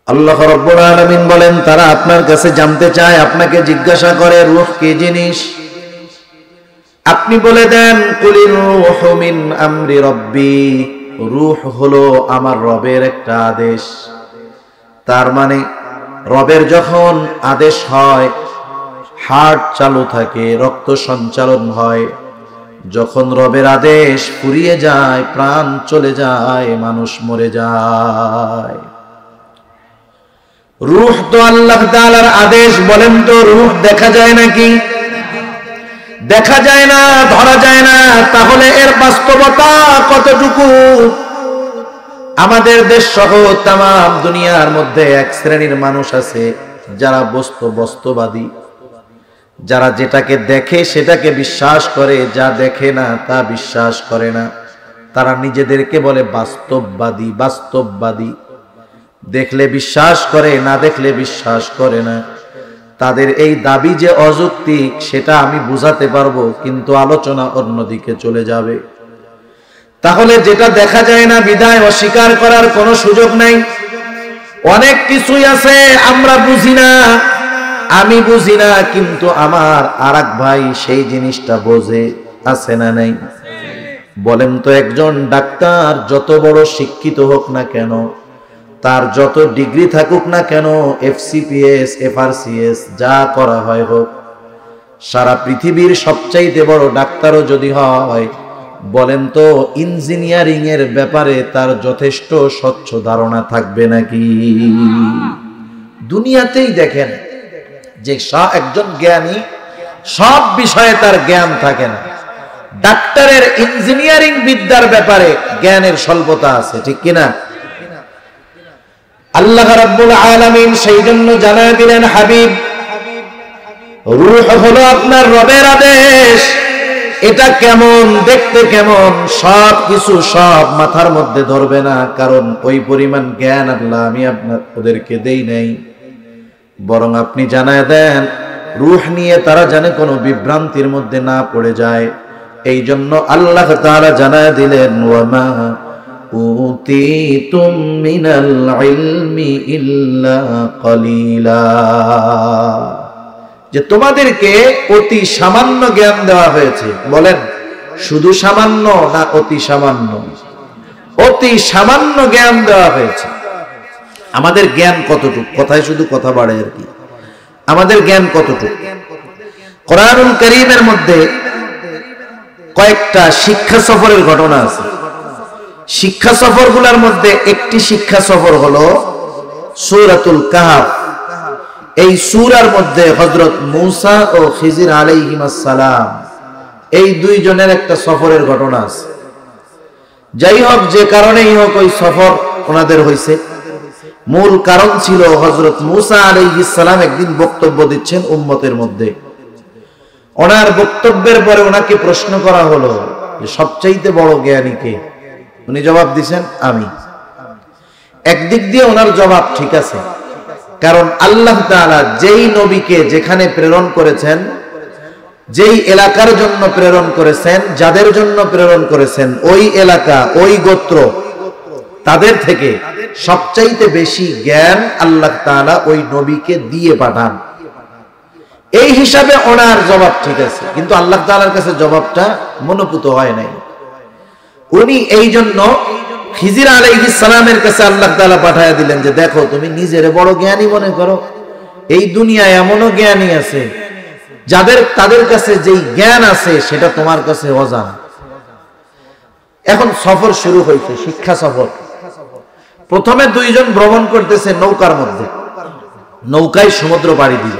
আল্লাহ রাব্বুল আলামিন বলেন, তারা আপনার কাছে জানতে চায়, আপনাকে জিজ্ঞাসা করে রূহ কি জিনিস। আপনি বলে দেন, কুলির রূহু মিন আমরি রব্বি, রূহ হলো আমার রবের একটা আদেশ। তার মানে রবের যখন আদেশ হয়, হার্ট চালু থাকে, রক্ত সঞ্চালন হয়। যখন রবের আদেশ ফুরিয়ে যায়, প্রাণ চলে যায়, মানুষ মরে যায়। রূহ তো আল্লাহ তাআলার আদেশ। বলেন তো, রূহ দেখা যায় নাকি? দেখা যায় না, ধরা যায় না। তাহলে এর বাস্তবতা কতটুকু? আমাদের দেশ সহ তাম দুনিয়ার মধ্যে এক শ্রেণীর মানুষ আছে যারা বস্তুবাদী, যারা যেটাকে দেখে সেটাকে বিশ্বাস করে, যা দেখে না তা বিশ্বাস করে না। তারা নিজেদেরকে বলে বাস্তববাদী। দেখলে বিশ্বাস করে, না দেখলে বিশ্বাস করে না। তাদের এই দাবি যে অযৌক্তিক সেটা আমি বুঝাতে পারবো, কিন্তু আলোচনা অন্যদিকে চলে যাবে। তাহলে যেটা দেখা যায় না বিধায় অস্বীকার করার কোনো সুযোগ নাই। অনেক কিছুই আছে আমরা বুঝি না, আমি বুঝি না, কিন্তু আমার আরেক ভাই সেই জিনিসটা বোঝে। আছে না নাই? বলেন তো, একজন ডাক্তার যত বড় শিক্ষিত হোক না কেন, তার যত ডিগ্রি থাকুক না কেন, FCPS FRCS যা করা হয় হোক, সারা পৃথিবীর সবচাইতে বড় ডাক্তারও যদি হয়, বলেন তো ইঞ্জিনিয়ারিং এর ব্যাপারে তার যথেষ্ট স্বচ্ছ ধারণা থাকবে নাকি? দুনিয়াতেই দেখেন যে একজন জ্ঞানী, সব বিষয়ে তার জ্ঞান থাকে না। ডাক্তারের ইঞ্জিনিয়ারিং বিদ্যার ব্যাপারে জ্ঞানের স্বল্পতা আছে, ঠিক কিনা? আল্লাহ রাব্বুল আলামিন সেই জন্য জানায় দিলেন, হাবিব, রূহ হলো আপনার রবের আদেশ। এটা কেমন, দেখতে কেমন, সব কিছু সব মাথার মধ্যে ধরবে না, কারণ ওই পরিমাণ জ্ঞান আল্লাহ আমি ওদেরকে দেই নাই। বরং আপনি জানায় দেন, রূহ নিয়ে তারা জানে কোনো বিভ্রান্তির মধ্যে না পড়ে যায়। এই জন্য আল্লাহ তাআলা জানায় দিলেন, ওয়ামা উতীতুম মিনাল ইলমি ইল্লা কলিলা, যে তোমাদেরকে অতি সামান্য জ্ঞান দেওয়া হয়েছে। বলেন, শুধু সামান্য না অতি সামান্য? অতি সামান্য জ্ঞান দেওয়া হয়েছে। আমাদের জ্ঞান কতটুকু? কথায় শুধু কথা বাড়ে আর কি। আমাদের জ্ঞান কতটুকু? কোরআনুল কারীমের মধ্যে কয়েকটা শিক্ষা সফরের ঘটনা আছে। শিক্ষা সফরগুলোর মধ্যে একটি শিক্ষা সফর হলো সূরাতুল কাহফ। এই সূরার মধ্যে হযরত মূসা ও খিজির আলাইহিস সালাম, এই দুইজনের একটা সফরের ঘটনা আছে। যাই হোক, যে কারণেই হোক ওই সফর ওনাদের হয়েছে। মূল কারণ ছিল হযরত মূসা আলাইহিস সালাম একদিন বক্তব্য দিচ্ছেন উম্মতের মধ্যে। ওনার বক্তব্যের পরে ওনাকে প্রশ্ন করা হলো যে সবচাইতে বড় জ্ঞানী কে? উনি জবাব দিয়েছেন, আমি। একদিক দিয়ে ওনার জবাব ঠিক আছে, কারণ আল্লাহ তাআলা যেই নবীকে যেখানে প্রেরণ করেছেন, যেই এলাকার জন্য প্রেরণ করেছেন, যাদের জন্য প্রেরণ করেছেন, ওই এলাকা, ওই গোত্র, তাদের থেকে সবচাইতে বেশি জ্ঞান আল্লাহ তাআলা ওই নবীকে দিয়ে পাঠান। এই হিসাবে ওনার জবাব ঠিক আছে, কিন্তু আল্লাহ তাআলার কাছে জবাবটা মনোপুত হয় নাই। উনি এই জন্য খিজির আলাইহিস সালামের কাছে আল্লাহ তাআলা পাঠায়া দিলেন যে, দেখো, তুমি নিজের বড় জ্ঞানী মনে করো, এই দুনিয়ায় এমনও জ্ঞানী আছে তাদের কাছে যেই জ্ঞান আছে সেটা তোমার কাছে অজানা। এখন সফর শুরু হয়েছে, শিক্ষা সফর। প্রথমে দুইজন ভ্রমণ করতেছে নৌকার মধ্যে, নৌকায় সমুদ্র পাড়ি দিল।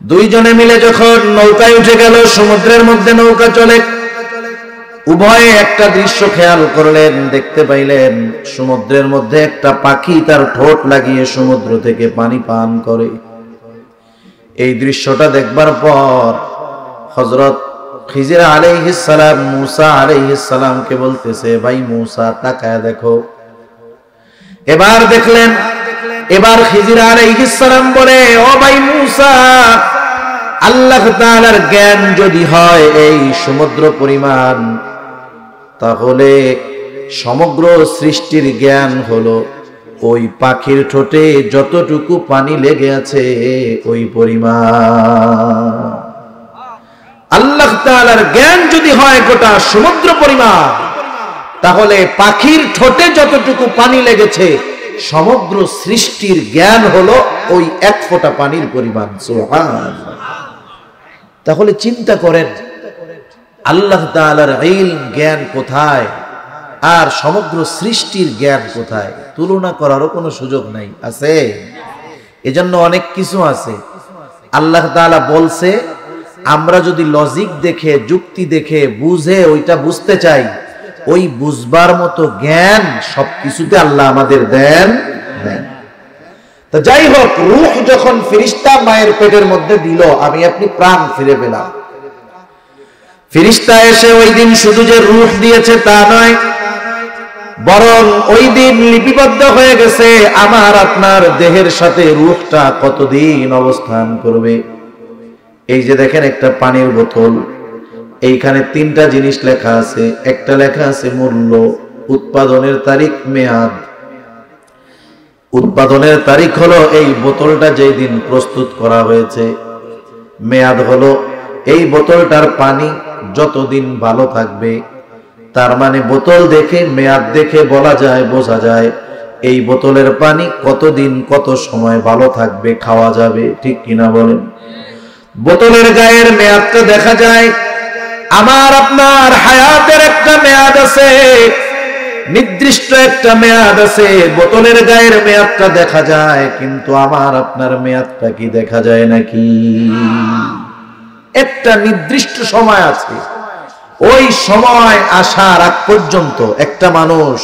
দুইজনে মিলে যখন নৌকায় উঠে গেল, সমুদ্রের মধ্যে নৌকা চলে, উভয়ে একটা দৃশ্য খেয়াল করলেন, দেখতে পাইলেন সমুদ্রের মধ্যে একটা পাখি তার ঠোঁট লাগিয়ে সমুদ্র থেকে পানি পান করে। এই দৃশ্যটা দেখবার পর হযরত খিজির আলাইহিস সালাম মূসা আলাইহিস সালামকে বলতেছে, ভাই মূসা, তাকায় দেখো। এবার দেখলেন, এবার খিজির আলাইহিস সালাম বলে, ও ভাই মূসা, আল্লাহ তাআলার জ্ঞান যদি হয় এই সমুদ্র পরিমাণ, তাহলে সমগ্র সৃষ্টির জ্ঞান হলো ওই পাখির ঠোঁটে যতটুকু পানি লেগে আছে ওই পরিমাণ। আল্লাহ তাআলার জ্ঞান যদি হয় গোটা সমুদ্র পরিমাণ, তাহলে পাখির ঠোঁটে যতটুকু পানি লেগেছে সমগ্র সৃষ্টির জ্ঞান হলো ওই এক ফোঁটা পানির পরিমাণ। সুবহানাল্লাহ। তাহলে চিন্তা করেন আল্লাহ তাআলার ইলম জ্ঞান কোথায় আর সমগ্র সৃষ্টির জ্ঞান কোথায়? তুলনা করারও কোনো সুযোগ নাই, আছে? এজন্য অনেক কিছু আছে আল্লাহ তাআলা বলছে, আমরা যদি লজিক দেখে যুক্তি দেখে বুঝে ওইটা বুঝতে চাই, ওই বুঝবার মতো জ্ঞান সবকিছুতে আল্লাহ আমাদের দেন নাই। তো যাই হোক, রূহ যখন ফেরেশতা মায়ের পেটের মধ্যে দিল, আমি আপনি প্রাণ ফিরে পেলাম। ফেরেশতা এসে ওই দিন শুধু যে রূহ দিয়েছে তা নয়, বরং ওই দিন লিপিবদ্ধ হয়ে গেছে আমার আপনার দেহের সাথে রূহটা কতদিন অবস্থান করবে। এই যে দেখেন একটা পানির বোতল, এইখানে তিনটা জিনিস লেখা আছে। একটা লেখা আছে মূল্য, উৎপাদনের তারিখ, মেয়াদ। উৎপাদনের তারিখ হলো এই বোতলটা যেই দিন প্রস্তুত করা হয়েছে, মেয়াদ হলো এই বোতলটার পানি যতদিন ভালো থাকবে। তার মানে বোতল দেখে মেয়াদ দেখে বলা যায়, বোঝা যায় এই বোতলের পানি কতদিন কত সময় ভালো থাকবে, খাওয়া যাবে, ঠিক কিনা বলেন? বোতলের গায়ের মেয়াদটা দেখা যায়। আমার আপনার হায়াতের একটা মেয়াদ আছে, নির্দিষ্ট একটা মেয়াদ আছে। বোতলের গায়ের মেয়াদটা দেখা যায়, কিন্তু আমার আপনার মেয়াদটা কি দেখা যায় নাকি? একটা নির্দিষ্ট সময় আছে, ওই সময় আসার আগ পর্যন্ত একটা মানুষ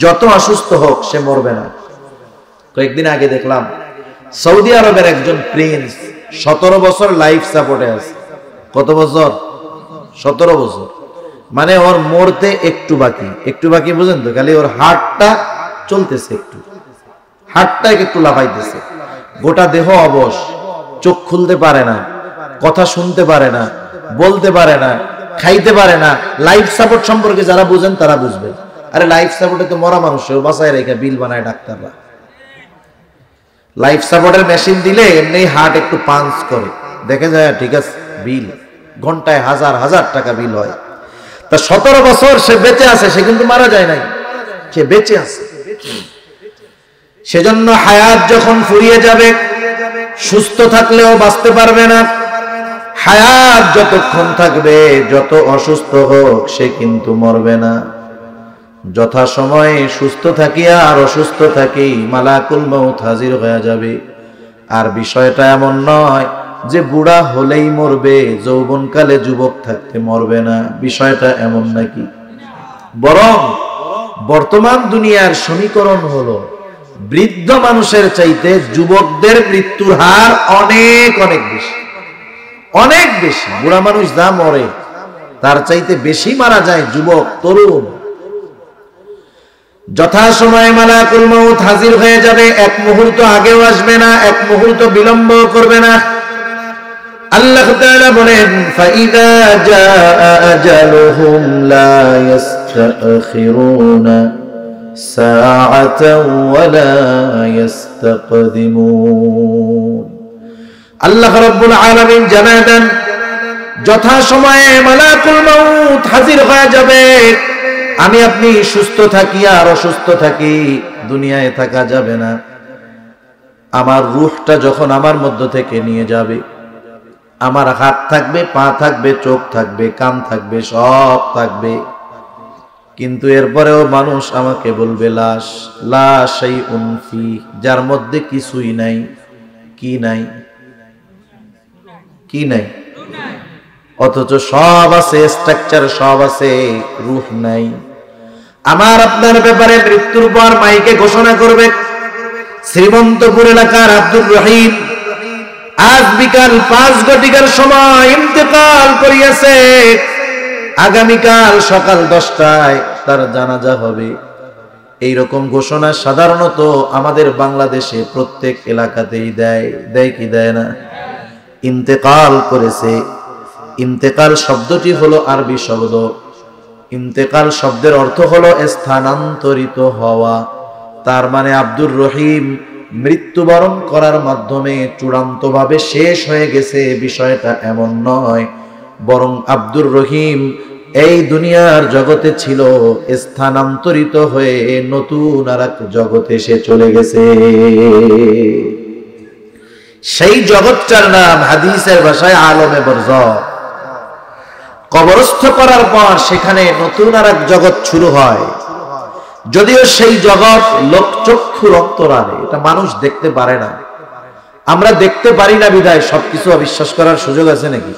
যত অসুস্থ হোক সে মরবে না। কয়েকদিন আগে দেখলাম সৌদি আরবের একজন প্রিন্স 17 বছর লাইফ সাপোর্টে আছে। কত বছর? 17 বছর। মানে ওর মরতে একটু বাকি। একটু বাকি বুঝেন তো? খালি ওর হার্টটা চলতেছে, একটু হার্টটা একটু লাফাইতেছে। গোটা দেহ অবশ, চোখ খুলতে পারে না, কথা শুনতে পারে না, বলতে পারে না, খাইতে পারে না। লাইফ সাপোর্ট সম্পর্কে যারা বুঝেন তারা বুঝবেন। আরে লাইফ সাপোর্টে তো মরা মানুষের বাঁচায় রেখে বিল বানায় ডাক্তাররা। লাইফ সাপোর্টের মেশিন দিলে এমনি হার্ট একটু পাঞ্চ করে, দেখে যায়, ঠিক আছে, বিল ঘন্টায় হাজার হাজার টাকা বিল হয়। তা 17 বছর সে বেঁচে আছে, সে কিন্তু মারা যায় নাই, সে বেঁচে আছে। সেজন্য হায়াত যখন ফুরিয়ে যাবে, সুস্থ থাকলেও বাঁচতে পারবে না। হায়াত যতক্ষণ থাকবে, যত অসুস্থ হোক সে কিন্তু মরবে না। যথা সময়ে সুস্থ থাকিয়া আর অসুস্থ থাকি মালাকুল মউত হাজির হয়ে যাবে। আর বিষয়টা এমন নয় যে বুড়া হলেই মরবে, যৌবনকালে যুবক থাকতে মরবে না, বিষয়টা এমন নাকি? বরং বর্তমান দুনিয়ার সমীকরণ হলো বৃদ্ধ মানুষের চাইতে যুবকদের মৃত্যুর হার অনেক অনেক বেশি, অনেক বেশি। বুড়া মানুষ যা মরে তার চাইতে বেশি মারা যায় যুবক, তরুণ। যথা সময়ে মালাকুল মউত হাজির হয়ে যাবে, এক মুহূর্ত আগেও আসবে না, এক মুহূর্ত বিলম্ব করবে না। আল্লাহ তাআলা বলেন, ফাইদা জাআ আজালুহুম লা ইস্তাখিরুনা সাআতাও ওয়া লা ইস্তাকদিমুন। আল্লাহ রাব্বুল আলামিন জানায় দেন, যথা সময়ে মালাকুল মউত হাজির হয়ে যাবে। আমি আপনি সুস্থ থাকি আর অসুস্থ থাকি, দুনিয়ায় থাকা যাবে না। আমার রূহটা যখন আমার মধ্য থেকে নিয়ে যাবে, আমার হাত থাকবে, পা থাকবে, চোখ থাকবে, কান থাকবে, সব থাকবে, কিন্তু এরপরেও মানুষ আমাকে বলবে লাশ, লা শাইউন ফি, যার মধ্যে কিছুই নাই। কি নাই? কি নাই? অথচ সব আছে, স্ট্রাকচার সব আছে, রূহ নাই। আমার আপনার ব্যাপারে মৃত্যুর পর মাইকে ঘোষণা করবে, শ্রীমন্তপুর এলাকার আব্দুর রহিম আজ বিকাল 5 ঘটিকার সময় ইন্তেকাল করিয়াছে। আগামীকাল সকাল 10টায় তার জানাজা হবে। এইরকম ঘোষণা সাধারণত আমাদের বাংলাদেশে প্রত্যেক এলাকাতেই দেয়, দেয় কি দেয় না? ইন্তেকাল করেছে। ইন্তেকাল শব্দটি হলো আরবি শব্দ। ইন্তেকাল শব্দের অর্থ হলো স্থানান্তরিত হওয়া। তার মানে আব্দুর রহিম মৃত্যুবরণ করার মাধ্যমে চূড়ান্তভাবে শেষ হয়ে গেছে, বিষয়টা এমন নয়। বরং আব্দুর রহিম এই দুনিয়ার জগতে ছিল, স্থানান্তরিত হয়ে নতুন আরেক জগতে সে চলে গেছে। সেই জগৎটার নাম হাদিসের ভাষায় আলমে বরজখ। কবরস্থ করার পর সেখানে নতুন আরেক জগৎ শুরু হয়। যদিও সেই জগৎ লোকচক্ষুর অন্তরালে, এটা মানুষ দেখতে পারে না। আমরা দেখতে পারি না বিধায় সবকিছু অবিশ্বাস করার সুযোগ আছে নাকি?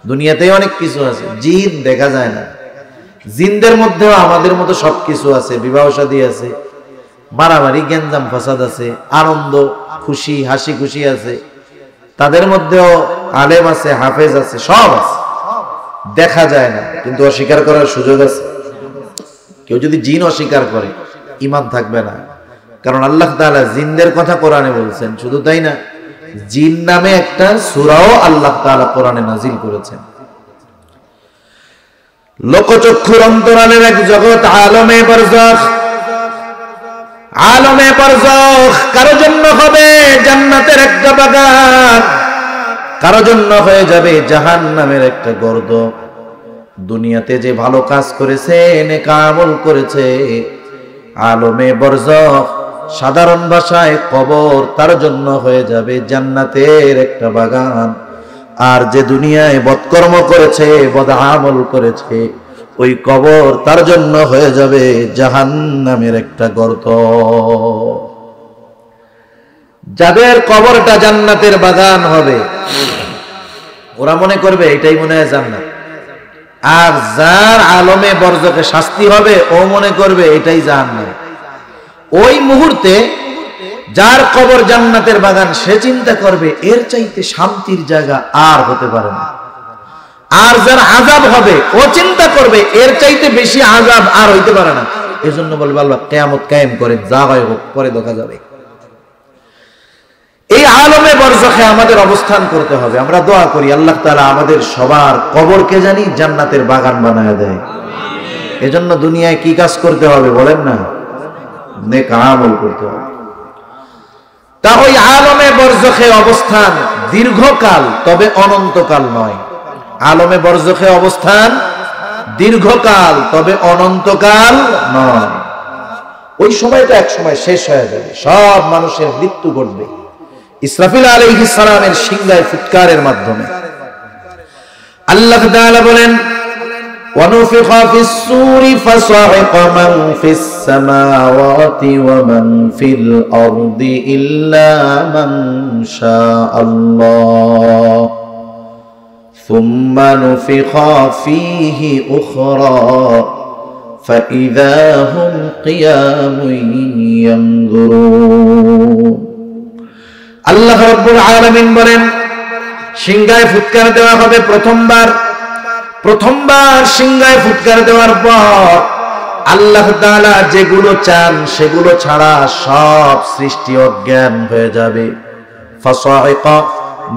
দুনিয়াতেই অনেক কিছু আছে, জিন দেখা যায় না। জিনদের মধ্যেও আমাদের মতো সবকিছু আছে, বিবাহ শাদী আছে, মারামারি গ্যাঞ্জাম ফাসাদ আছে, আনন্দ খুশি হাসি খুশি আছে। তাদের মধ্যেও আলেম আছে, হাফেজ আছে, সব আছে, দেখা যায় না, কিন্তু অস্বীকার করার সুযোগ আছে। কেউ যদি জিন অস্বীকার করে ঈমান থাকবে না, কারণ আল্লাহ তাআলা জিনদের কথা কোরআনে বলছেন। শুধু তাই না, জিন নামে একটা সূরাও আল্লাহ তাআলা কোরআনে নাজিল করেছেন। লোকচক্ষুর অন্তরালের এক জগৎ আলমে বরজখ। আলমে বরজখ কারো জন্য হবে জান্নাতের একটা বাগান, কারো জন্য হয়ে যাবে জাহান্নামের একটা গর্ত। দুনিয়াতে যে ভালো কাজ করেছে, নেক আমল করেছে, আলমে বরজখ সাধারণ ভাষায় কবর, তার জন্য হয়ে যাবে জান্নাতের একটা বাগান। আর যে দুনিয়ায় বদকর্ম করেছে, বদ আমল করেছে, ওই কবর তার জন্য হয়ে যাবে জাহান্নামের একটা গর্ত। যাদের কবরটা জান্নাতের বাগান হবে, ওরা মনে করবে এটাই মনে হয় জান্নাত। আর যার আলমে বরজখে শাস্তি হবে, ও মনে করবে এটাই জাহান্নাম। ওই মুহূর্তে যার কবর জান্নাতের বাগান, সে চিন্তা করবে এর চাইতে শান্তির জায়গা আর হতে পারে না। আর যার আযাব হবে, ও চিন্তা করবে এর চাইতে বেশি আযাব আর হইতে পারে না। এজন্য বলবে আল্লাহ কিয়ামত কায়েম করে, যা হয় হোক, পরে দেখা যাবে। এই আলমে বরজখে আমাদের অবস্থান করতে হবে। আমরা দোয়া করি আল্লাহ তাআলা আমাদের সবার কবরকে জানি জান্নাতের বাগান বানায় দেয়। এজন্য দুনিয়ায় কি কাজ করতে হবে বলেন না? নেক আমল করতে হবে। তা ওই আলমে বরজখে অবস্থান দীর্ঘকাল, তবে অনন্তকাল নয়। আলমে বরজখে অবস্থান দীর্ঘকাল, তবে অনন্তকাল নয়। ওই সময়টা এক সময় শেষ হয়ে যাবে, সব মানুষের মৃত্যু ঘটবে ইসরাফিল আলাইহিস সালামের সিংহায় ফুৎকারের মাধ্যমে। আল্লাহ তাআলা বলেন, وَنُفِخَ فِي الصُّورِ فَصَعِقَ مَنْ فِي السَّمَاوَاتِ وَمَنْ فِي الْأَرْضِ إِلَّا مَنْ شَاءَ اللَّهُ ثُمَّ نُفِخَ فِيهِ أُخْرَى فَإِذَا هُمْ قِيَامٌ يَنْظُرُونَ। আল্লাহ রাব্বুল আলামিন বলেন, সিংহায় ফুৎকার দেওয়া হবে প্রথমবার সিংহায় ফুৎকার দেওয়ার পর আল্লাহ তাআলা যেগুলো চান সেগুলো ছাড়া সব সৃষ্টি অজ্ঞান হয়ে যাবে। ফাসাইকা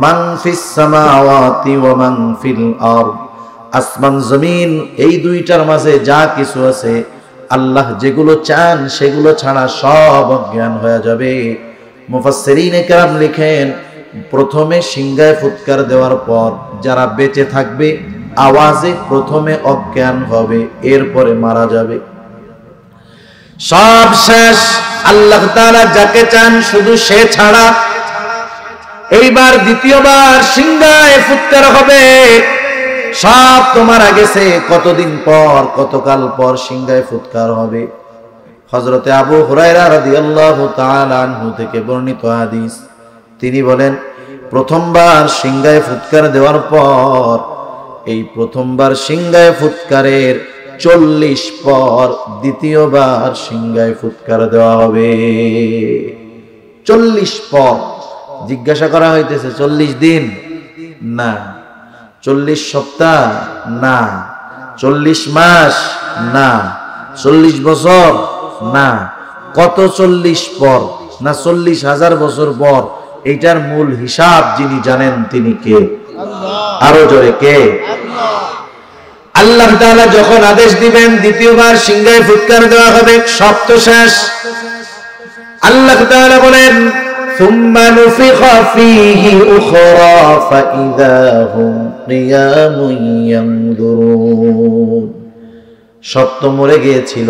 মান ফিস সামাওয়াতি ওয়া মান ফিল আরদ, আসমান জমিন এই দুইটার মাঝে যা কিছু আছে, আল্লাহ যেগুলো চান সেগুলো ছাড়া সব অজ্ঞান হয়ে যাবে। মুফাসসিরিনে কেরাম লিখেন, প্রথমে সিংহায় ফুৎকার দেওয়ার পর যারা বেঁচে থাকবে আওয়াজে প্রথমে অজ্ঞান হবে, এরপরে মারা যাবে। সব শেষ। আল্লাহ তাআলা যাকে চান শুধু সে ছাড়া। এইবার দ্বিতীয়বার সিংহায় ফুৎকার হবে। সব তো মারা গেছে, কতদিন পর, কতকাল পর সিংহায় ফুৎকার হবে। হযরতে আবু হুরায়রা রাদিয়াল্লাহু তাআলা আনহু থেকে বর্ণিত হাদিস, তিনি বলেন, প্রথমবার সিংহায় ফুৎকার দেওয়ার পর, এই প্রথমবার সিংহায় ফুৎকারের 40 পর দ্বিতীয়বার সিংহায় ফুৎকার দেওয়া হবে। 40 পর। জিজ্ঞাসা করা হইতেছে 40 দিন না, 40 সপ্তাহ না, 40 মাস না, 40 বছর না, কত 40 পর না 40,000 বছর পর? এইটার মূল হিসাব যিনি জানেন তিনি কে? আরো জোরে কে? আল্লাহ তাআলা যখন আদেশ দিবেন দ্বিতীয়বার সিংহায় ফুৎকার দেওয়া হবে, সব তো শেষ। আল্লাহ তাআলা বলেন সুম্মা নুফিখা ফীহি উখরা ফাইযা হুম কিয়ামুন ইয়ানজুরুন। সত্য মরে গিয়েছিল,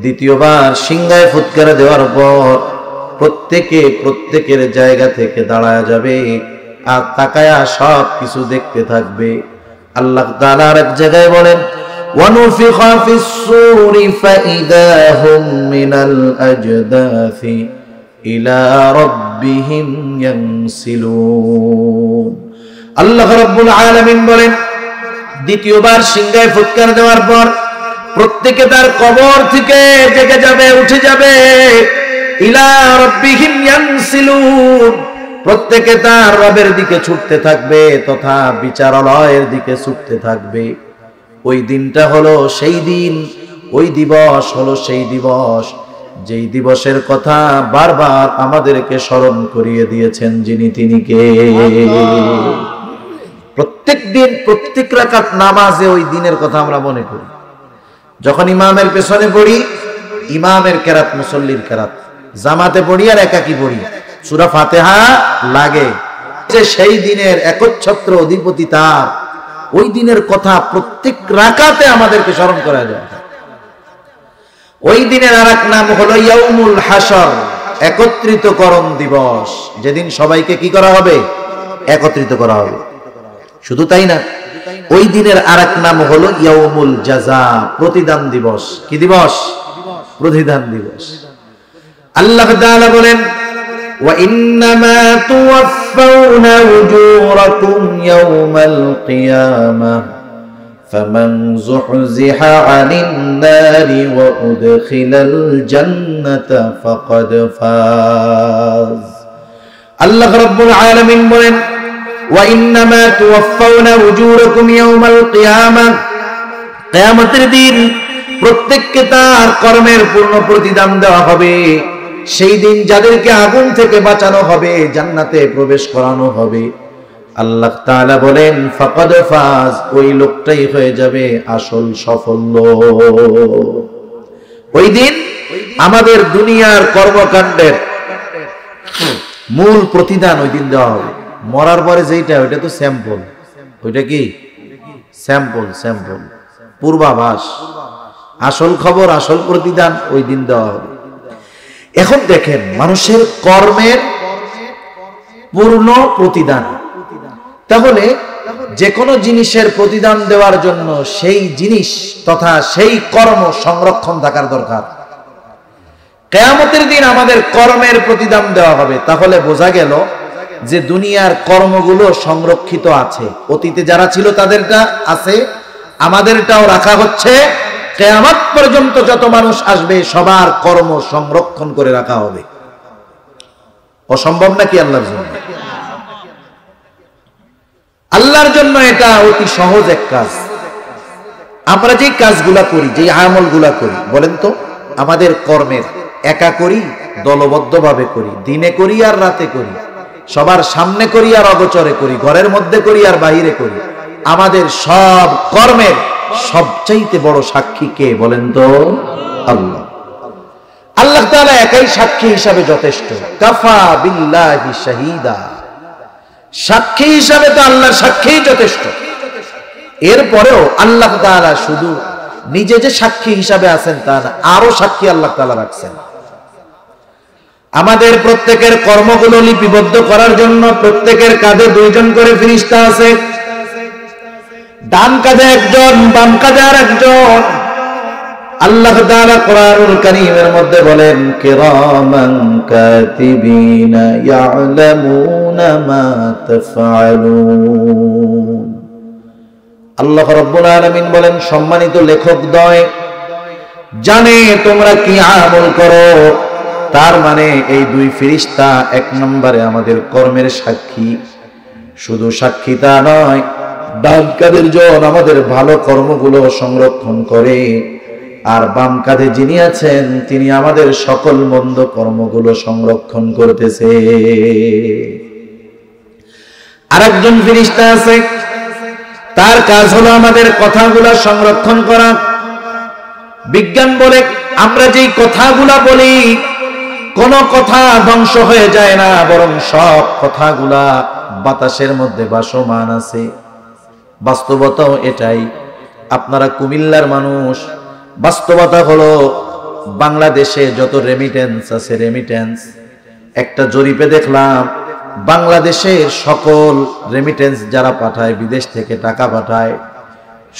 দ্বিতীয়বার সিংহায় ফুৎকার দেওয়ার পর প্রত্যেকের জায়গা থেকে দাঁড়ায় যাবে আর তাকায়া সব কিছু দেখতে থাকবে। আল্লাহ তাআলা আরেক জায়গায় বলেন ওয়ানুফিখা ফিস-সূরি ফাইযা হুম মিনাল আজদাসি ইলা রাব্বিহিম ইয়ানসিলুন। আল্লাহ রাব্বুল আলামিন বলেন দ্বিতীয়বার সিংহায় ফুৎকার দেওয়ার পর প্রত্যেকে তার কবর থেকে জেগে যাবে, উঠে যাবে। ইলা রাব্বিহিম ইয়ানসিলুন, প্রত্যেকে তার রবের দিকে ছুটতে থাকবে তথা বিচারালয়ের দিকে ছুটতে থাকবে। ওই দিনটা হলো সেই দিন, ওই দিবস হলো সেই দিবস যেই দিবসের কথা বারবার আমাদেরকে স্মরণ করিয়ে দিয়েছেন যিনি, তিনি কে? প্রত্যেক দিন প্রত্যেক রাকাত নামাজে ওই দিনের কথা আমরা মনে করি। যখন ইমামের পেছনে পড়ি, ইমামের কেরাত মুসল্লির কেরাত, জামাতে পড়ি আর একাকি পড়ি, সূরা ফাতিহা লাগে যে সেই দিনের একচ্ছত্র অধিপতি তার, ওই দিনের কথা প্রত্যেক রাকাতে আমাদেরকে স্মরণ করা যায়। ওই দিনের আরেক নাম হলো ইয়াউমুল হাসর, একত্রিতকরণ দিবস, যেদিন সবাইকে কি করা হবে? একত্রিত করা হবে। শুধু তাই না, ওই দিনের আরেক নাম হলো ইয়াউমুল জাযা, প্রতিদান দিবস। কি দিবস? প্রতিদান দিবস। আল্লাহ তাআলা বলেন ওয়া ইন্নামা তুওয়াফাউনা উজুরাকুম ইয়াউমাল কিয়ামাহ ফামান যুহজিহা আনিন নারি ওয়া উদখিলাল জান্নাতা ফাকাদ ফাজ। আল্লাহ রাব্বুল আলামিন বলেন ওয়া ইন্নামা তুওয়াফাউনা উজুরাকুম ইয়াউমাল কিয়ামাহ, কিয়ামতের দিন প্রত্যেককে তার কর্মের পূর্ণ প্রতিদান দেওয়া হবে। সেই দিন যাদেরকে আগুন থেকে বাঁচানো হবে, জান্নাতে প্রবেশ করানো হবে। আল্লাহ তাআলা বলেন ফাকাদ ফাজ, ওই লোকটাই হয়ে যাবে আসল সফল। ওই দিন আমাদের দুনিয়ার কর্মকাণ্ডের মূল প্রতিদান ওই দিন দেওয়া হবে। মরার পরে যেটা, ওইটা তো স্যাম্পল। ওইটা কি? স্যাম্পল, স্যাম্পল, পূর্বাভাস। আসল খবর, আসল প্রতিদান ওই দিন দেওয়া হবে। এখন দেখেন মানুষের কর্মের পূর্ণ প্রতিদান। তাহলে যে কোনো জিনিসের প্রতিদান দেওয়ার জন্য সেই জিনিস তথা সেই কর্ম সংরক্ষণ থাকার দরকার। কিয়ামতের দিন আমাদের কর্মের প্রতিদান দেওয়া হবে। তাহলে বোঝা গেল যে দুনিয়ার কর্মগুলো সংরক্ষিত আছে। অতীতে যারা ছিল তাদেরটা আছে, আমাদেরটাও রাখা হচ্ছে। কিয়ামত পর্যন্ত যত মানুষ আসবে সবার কর্ম সংরক্ষণ করে রাখা হবে। অসম্ভব নাকি আল্লাহর জন্য? আল্লাহর জন্য এটা অতি সহজ এক কাজ। আমরা যে কাজগুলা করি, যে আমলগুলা করি, বলেন তো আমাদের কর্মের একা করি, দলবদ্ধভাবে করি, দিনে করি আর রাতে করি, সবার সামনে করি আর অগোচরে করি, ঘরের মধ্যে করি আর বাহিরে করি, আমাদের সব কর্মের সবচাইতে বড় সাক্ষী কে বলেন তো? আল্লাহ। আল্লাহ তাআলা একাই সাক্ষী হিসাবে যথেষ্ট। কাফা বিল্লাহি শাহিদা, সাক্ষী হিসাবে তো আল্লাহর সাক্ষীই যথেষ্ট। এরপরেও আল্লাহ তাআলা শুধু নিজে যে সাক্ষী হিসাবে আছেন তা না, আরো সাক্ষী আল্লাহ তাআলা রাখছেন। আমাদের প্রত্যেকের কর্মগুলো লিপিবদ্ধ করার জন্য প্রত্যেকের কাঁধে দুইজন করে ফেরেশতা আছে। ডান কাঁধে একজন, বাম কাঁধে আরেকজন। আল্লাহ তাআলা কোরআনুল কারীমের মধ্যে বলেন কিরামান কাতিবিনা ইয়ালামুনা মা তাফআলুন। আল্লাহ রাব্বুল আলামিন বলেন সম্মানিত লেখকদ্বয় জানে তোমরা কি আমল করো। তার মানে এই দুই ফেরেশতা এক নম্বরে আমাদের কর্মের সাক্ষী। শুধু সাক্ষী তা নয়, ডান কাঁধের জন আমাদের ভালো কর্মগুলো সংরক্ষণ করে, আর বাম কাঁধে যিনি আছেন তিনি আমাদের সকল মন্দ কর্মগুলো সংরক্ষণ করতেছে। আরেকজন ফেরেশতা আছে, তার কাজ হলো আমাদের কথাগুলো সংরক্ষণ করা। বিজ্ঞান বলে আমরা যেই কথাগুলো বলি কোন কথা ধ্বংস হয়ে যায় না, বরং সব কথাগুলা বাতাসের মধ্যে ভাসমান আছে। বাস্তবতাও এটাই। আপনারা কুমিল্লার মানুষ, বাস্তবতা হলো বাংলাদেশে যত রেমিটেন্স আছে, রেমিটেন্স একটা জরিপে দেখলাম, বাংলাদেশের সকল রেমিটেন্স যারা পাঠায়, বিদেশ থেকে টাকা পাঠায়,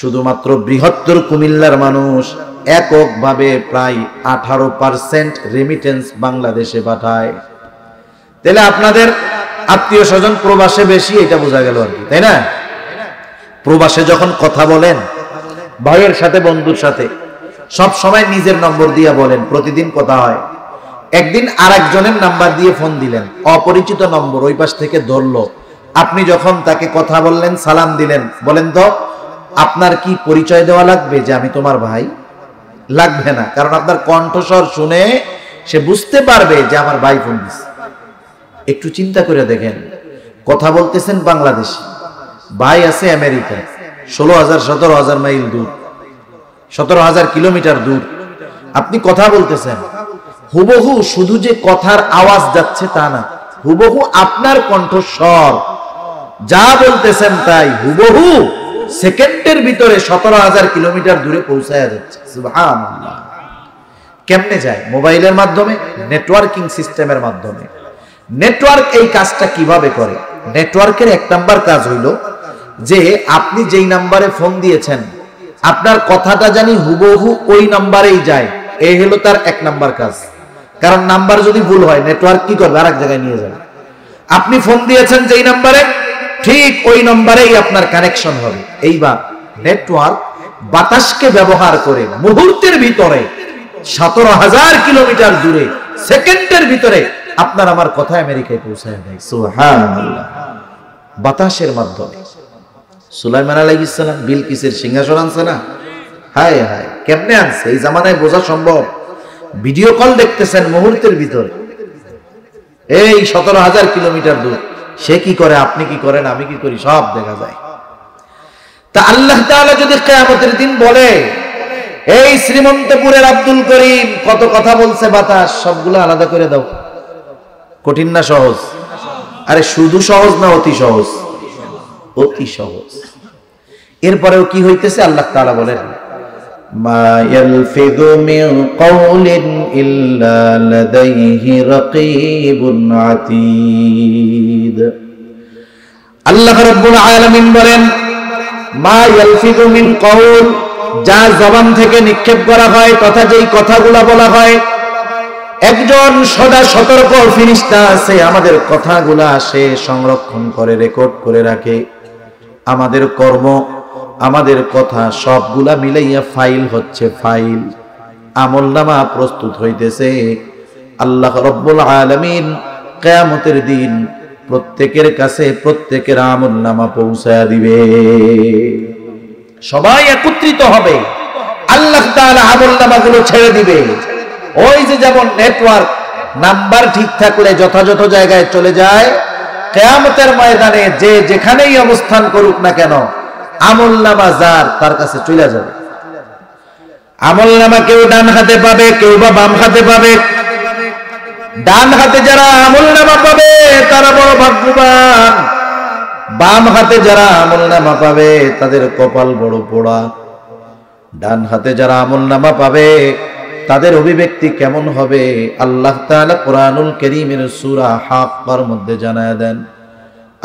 শুধুমাত্র বৃহত্তর কুমিল্লার মানুষ এককভাবে প্রায় 18% রেমিটেন্স বাংলাদেশে পাঠায়। তাহলে আপনাদের আত্মীয় স্বজন প্রবাসে বেশি, এটা বোঝা গেল আর কি, তাই না? প্রবাসে যখন কথা বলেন ভাইয়ের সাথে, বন্ধুর সাথে, সব সময় নিজের নম্বর দিয়ে বলেন, প্রতিদিন কথা হয়। একদিন আরেকজনের নাম্বার দিয়ে ফোন দিলেন, অপরিচিত নম্বর, ওই পাশ থেকে ধরলো। আপনি যখন তাকে কথা বললেন, সালাম দিলেন, বলেন তো আপনার কি পরিচয় দেওয়া লাগবে যে আমি তোমার ভাই? লাগবে না, কারণ আপনার কণ্ঠস্বর শুনে সে বুঝতে পারবে যে আমার ভাই ফোন দিচ্ছে। একটু চিন্তা করে দেখেন, কথা বলতেছেন বাংলাদেশে, ভাই আছে আমেরিকা, 16,000 17,000 মাইল দূর, 17,000 কিলোমিটার দূর, আপনি কথা বলতেছেন। হুবহু শুধু যে কথার আওয়াজ যাচ্ছে তা না, হুবহু আপনার কণ্ঠস্বর, যা বলতেছেন তাই হুবহু সেকেন্ডের ভিতরে 17,000 কিলোমিটার দূরে পৌঁছায়া যাচ্ছে। সুবহানাল্লাহ। কেমনে যায়? মোবাইলের মাধ্যমে, নেটওয়ার্কিং সিস্টেমের মাধ্যমে। নেটওয়ার্ক এই কাজটা কিভাবে করে? নেটওয়ার্কের এক নাম্বার কাজ হইল যে আপনি যেই নাম্বারে ফোন দিয়েছেন, আপনার কথাটা জানি হুবহু ওই নাম্বারেই যায়, এই হলো তার এক নাম্বার কাজ। কারণ নাম্বার যদি ভুল হয়, নেটওয়ার্ক কি করবে? আরেক জায়গায় নিয়ে যাবে। আপনি ফোন দিয়েছেন যেই নাম্বারে, ঠিক ওই নম্বরেই আপনার কানেকশন হবে। এইবার নেটওয়ার্ক বাতাসকে ব্যবহার করে মুহূর্তের ভিতরে 17,000 কিলোমিটার দূরে সেকেন্ডের ভিতরে আপনার আমার কথা আমেরিকায় পৌঁছায় দেয়। সুবহানাল্লাহ। বাতাসের মাধ্যমে। সুলাইমান আলাইহিস সালাম বিলকিসের সিংহাসন আনছে না? হায় হায়, কেমনে আনছে? এই জামানায় বোঝা সম্ভব? ভিডিও কল দেখতেছেন মুহূর্তের ভিতরে, এই 17,000 কিলোমিটার দূর। সে কি করে, আপনি কি করেন, আমি কি করি, সব দেখা যায়। তা আল্লাহ তাআলা যদি কিয়ামতের দিন বলে, এই শ্রীমন্তপুরের আব্দুল করিম কত কথা বলছে বাতাস, সবগুলো আলাদা করে দাও, কঠিন না সহজ? আরে শুধু সহজ না অতি সহজ? অতি সহজ। এরপরেও কি হইতেছে? আল্লাহ তাআলা বলেন, মা ইয়ালফিযু মিন কাওলিন ইল্লা লাদাইহি রাকীবুন আতীদ। আল্লাহ রাব্বুল আলামিন বলেন, মা ইয়ালফিযু মিন কাওল, যা জবান থেকে নিক্ষেপ করা হয় তথা যেই কথাগুলো বলা হয়, একজন সদা সতর্ক ফেরেশতা আছে, আমাদের কথাগুলা সে সংরক্ষণ করে, রেকর্ড করে রাখে। আমাদের কর্ম, আমাদের কথা সবগুলা মিলাইয়া ফাইল হচ্ছে, ফাইল, আমলনামা প্রস্তুত হইতেছে। আল্লাহ রাব্বুল আলামিন কিয়ামতের দিন প্রত্যেকের কাছে প্রত্যেকের আমলনামা পৌঁছায়া দিবে। সবাই একত্রিত হবে, আল্লাহ তাআলা আমলনামাগুলো ছেড়ে দিবে। ওই যে যেমন নেটওয়ার্ক নাম্বার ঠিক থাকলে যথাযথ জায়গায় চলে যায়, কিয়ামতের ময়দানে যে যেখানেই অবস্থান করুক না কেন, আমলনামা যার তার কাছে চলে যাবে। আমলনামা কেউ ডান হাতে পাবে, কেউ বা বাম হাতে পাবে। ডান হাতে যারা আমলনামা পাবে তারা বড় ভাগ্যবান, বাম হাতে যারা আমলনামা পাবে তাদের কপাল বড় পোড়া। ডান হাতে যারা আমলনামা পাবে তাদের অভিব্যক্তি কেমন হবে আল্লাহ তাআলা কোরআনুল কারীমের সূরা হাক্কার মধ্যে জানায় দেন।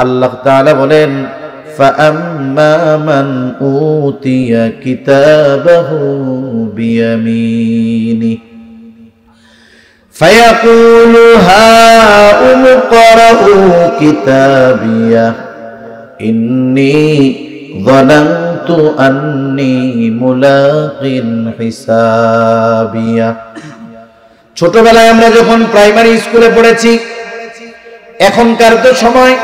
আল্লাহ তাআলা বলেন, فَأَمَّا مَنْ أُوتِيَ كِتَابَهُ بِيَمِينِهِ فَيَقُولُ هَاؤُمُ اقْرَءُوا كِتَابِيَهْ إِنِّي ظَنَنْتُ أَنِّي مُلَاقٍ حِسَابِيَهْ। ছোটবেলায় আমরা যখন প্রাইমারি স্কুলে পড়েছি, এখনকার তো সময়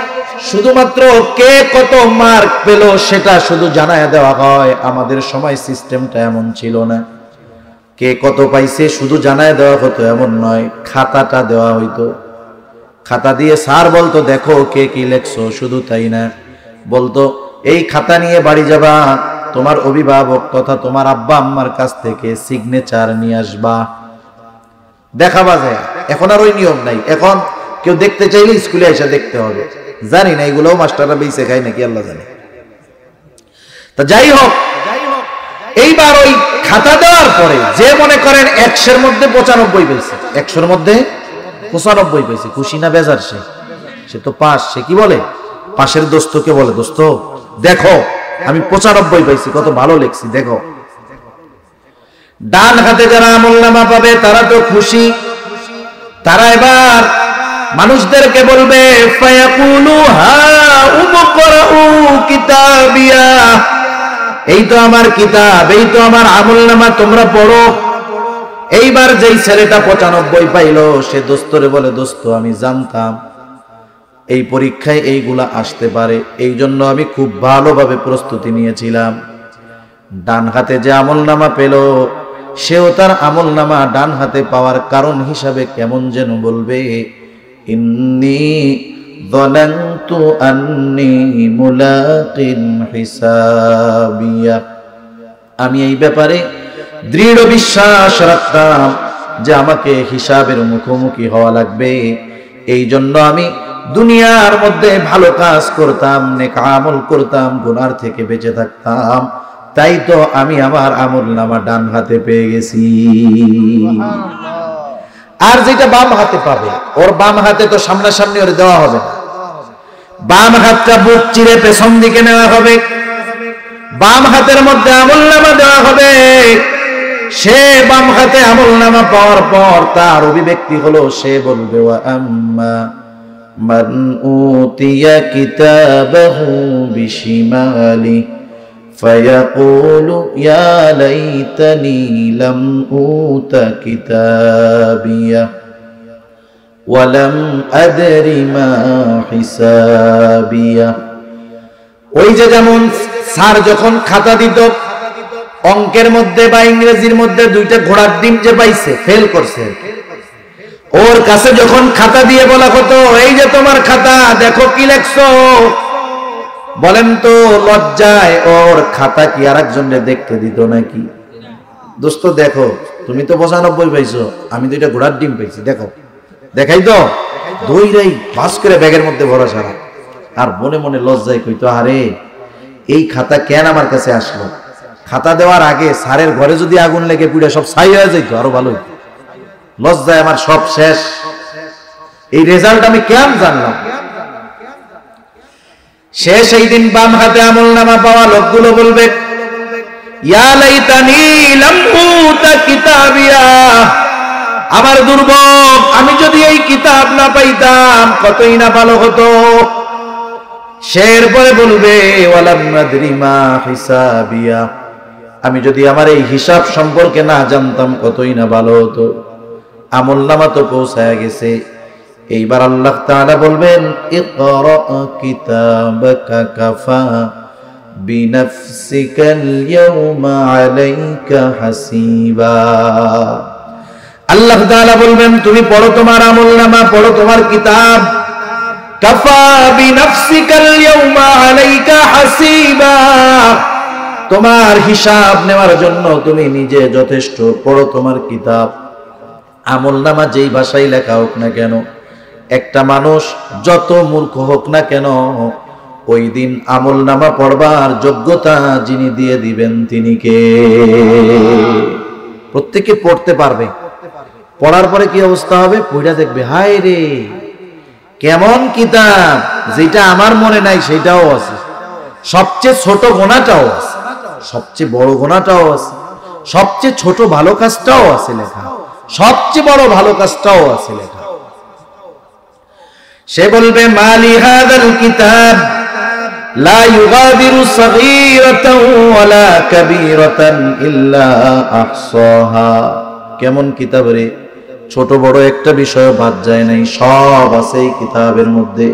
শুধুমাত্র কে কত মার্ক পেল সেটা শুধু জানায় দেওয়া হয়। আমাদের সময় সিস্টেমটা এমন ছিল না। কে কত পাইছে শুধু জানায় দেওয়া হতো এমন নয়, খাতাটা দেওয়া হইতো। খাতা দিয়ে স্যার বলতো, দেখো কে কি লেখছো। শুধু তাই না, বলতো এই খাতা নিয়ে বাড়ি যাবা, তোমার অভিভাবক তথা তোমার আব্বা আম্মার কাছ থেকে সিগনেচার নিয়ে আসবা। দেখাবা যায় এখন আর ওই নিয়ম নাই, এখন কেউ দেখতে চাইলে স্কুলে এসে দেখতে হবে। জানি না এগুলোও মাস্টাররা বেঁচে খায় নাকি আল্লাহ জানে। তা যাই হোক, এইবার ওই খাতা দেওয়ার পরে যে মনে করেন 100-এর মধ্যে 95 পেয়েছে, 100-এর মধ্যে 95 পেয়েছে, খুশি না বেজার? সে তো পাস। সে কি বলে? পাশের দোস্তকে বলে, দোস্ত দেখো আমি 95 পাইছি, কত ভালো লিখছি দেখো। ডান হাতে যারা আমলনামা পাবে তারা তো খুশি। তারা এবার মানুষদেরকে বলবে, ফায়াকুলু হা উমকরাউ কিতাবিয়া, এই তো আমার কিতাব, এই তো আমার আমলনামা, তোমরা পড়ো। এইবার যেই ছেলেটা 95 পাইলো সে দোস্তরে বলে, দোস্ত আমি জানতাম এই পরীক্ষায় এইগুলা আসতে পারে, এই জন্য আমি খুব ভালোভাবে প্রস্তুতি নিয়েছিলাম। ডান হাতে যে আমলনামা পেল সেও তার আমলনামা ডান হাতে পাওয়ার কারণ হিসাবে কেমন যেন বলবে, ইন্নী যানানতু আন্নী মুলাকিন হিসাবিয়া, আমি এই ব্যাপারে দৃঢ় বিশ্বাস রাখতাম যে আমাকে হিসাবের মুখোমুখি হওয়া লাগবে, এই জন্য আমি দুনিয়ার মধ্যে ভালো কাজ করতাম, নেক আমল করতাম, গুনার থেকে বেঁচে থাকতাম, তাই তো আমি আমার আমলনামা ডান হাতে পেয়ে গেছি। আর যেটা বাম হাতে পাবে, ওর বাম হাতে তো সামনাসামনি ওর দেওয়া হবে না, বাম হাতটা বুক চিরে পেছন দিকে নেওয়া হবে, বাম হাতের মধ্যে আমলনামা দেওয়া হবে। সে বাম হাতে আমলনামা পাওয়ার পর তার অভিব্যক্তি হলো, সে বলবে, ওয়া আম্মা মান উতিয়া কিতাবাহু বিশিমালি ফায়াকুলু ইয়া লাইতানি লাম উতা কিতাবিয়া ওয়া লাম আদরি মা হিসাবিয়া। ওই যে যেমন স্যার যখন খাতা দিত অঙ্কের মধ্যে বা ইংরেজির মধ্যে দুইটা ঘোড়ার ডিম যে পাইছে, ফেল করছে, ওর কাছে যখন খাতা দিয়ে বলা হতো, এই যে তোমার খাতা, দেখো কি লেখছো, বলেন তো লজ্জায় ওর খাতা কি আর একজনকে দেখতে দিত নাকি? দোস্ত দেখো তুমি তো 95 পাইছো, আমি দুইটা ঘোড়ার ডিম পাইছি, দেখো, দেখাই তো, দুইটাই ভাস করে ব্যাগের মধ্যে ভরা সারা। আর মনে মনে লজ্জায় কইতো, আরে এই খাতা কেন আমার কাছে আসলো? খাতা দেওয়ার আগে স্যারের ঘরে যদি আগুন লেগে পুড়ে সব ছাই হয়ে যেত আরো ভালো হইতো। লজ্জায় আমার সব শেষ, এই রেজাল্ট আমি কেন জানলাম? শেষ এই দিন বাম হাতে আমলনামা পাওয়া লোকগুলো বলবে, ইয়া লাইতানি লাম উতা কিতাবিয়া, আমার দুর্ভোগ, আমি যদি এই কিতাব না পাইতাম কতই না ভালো হতো। শের পরে বলবে, ওয়ালাম আদরি মা হিসাবিয়া, আমি যদি আমার এই হিসাব সম্পর্কে না জানতাম কতই না ভালো হতো। আমলনামা তো পৌঁছায় গেছে। এইবার আল্লাহ তাআলা বলবেন, ইকরা কিতাবাকা কাফা বিনাফসিকাল ইয়াওমা আলাইকা হাসিবা। আল্লাহ তাআলা বলবেন, তুমি পড়ো তোমার আমলনামা, পড়ো তোমার কিতাব, কাফা বিনাফসিকাল ইয়াওমা আলাইকা হাসিবা, তোমার হিসাব নেওয়ার জন্য তুমি নিজে যথেষ্ট। পড়ো তোমার কিতাব। আমলনামা যেই ভাষায় লেখা হোক না কেন, একটা মানুষ যত মূর্খ হোক না কেন, ওই দিন আমলনামা পড়বার যোগ্যতা যিনি দিয়ে দিবেন তিনি কে? প্রত্যেকে পড়তে পারবে। পড়ার পরে কি অবস্থা হবে? পড়া দেখবে, হায় রে কেমন কিতাব, যেটা আমার মনে নাই সেটাও আছে, সবচেয়ে ছোট গোনাটাও আছে, সবচেয়ে বড় গোনাটাও আছে, সবচেয়ে ছোট ভালো কাজটাও আছে লেখা, সবচেয়ে বড় ভালো কাজটাও আছে লেখা। সে বলবে, মালি হাদাল কিতাব লা ইউগাদিরু সগীরাতাও ওয়ালা কাবীরাতান ইল্লা আহসাহা। কেমন কিতাব রে, ছোট বড় একটা বিষয় বাদ যায় নাই, সব আছে এই কিতাবের মধ্যে।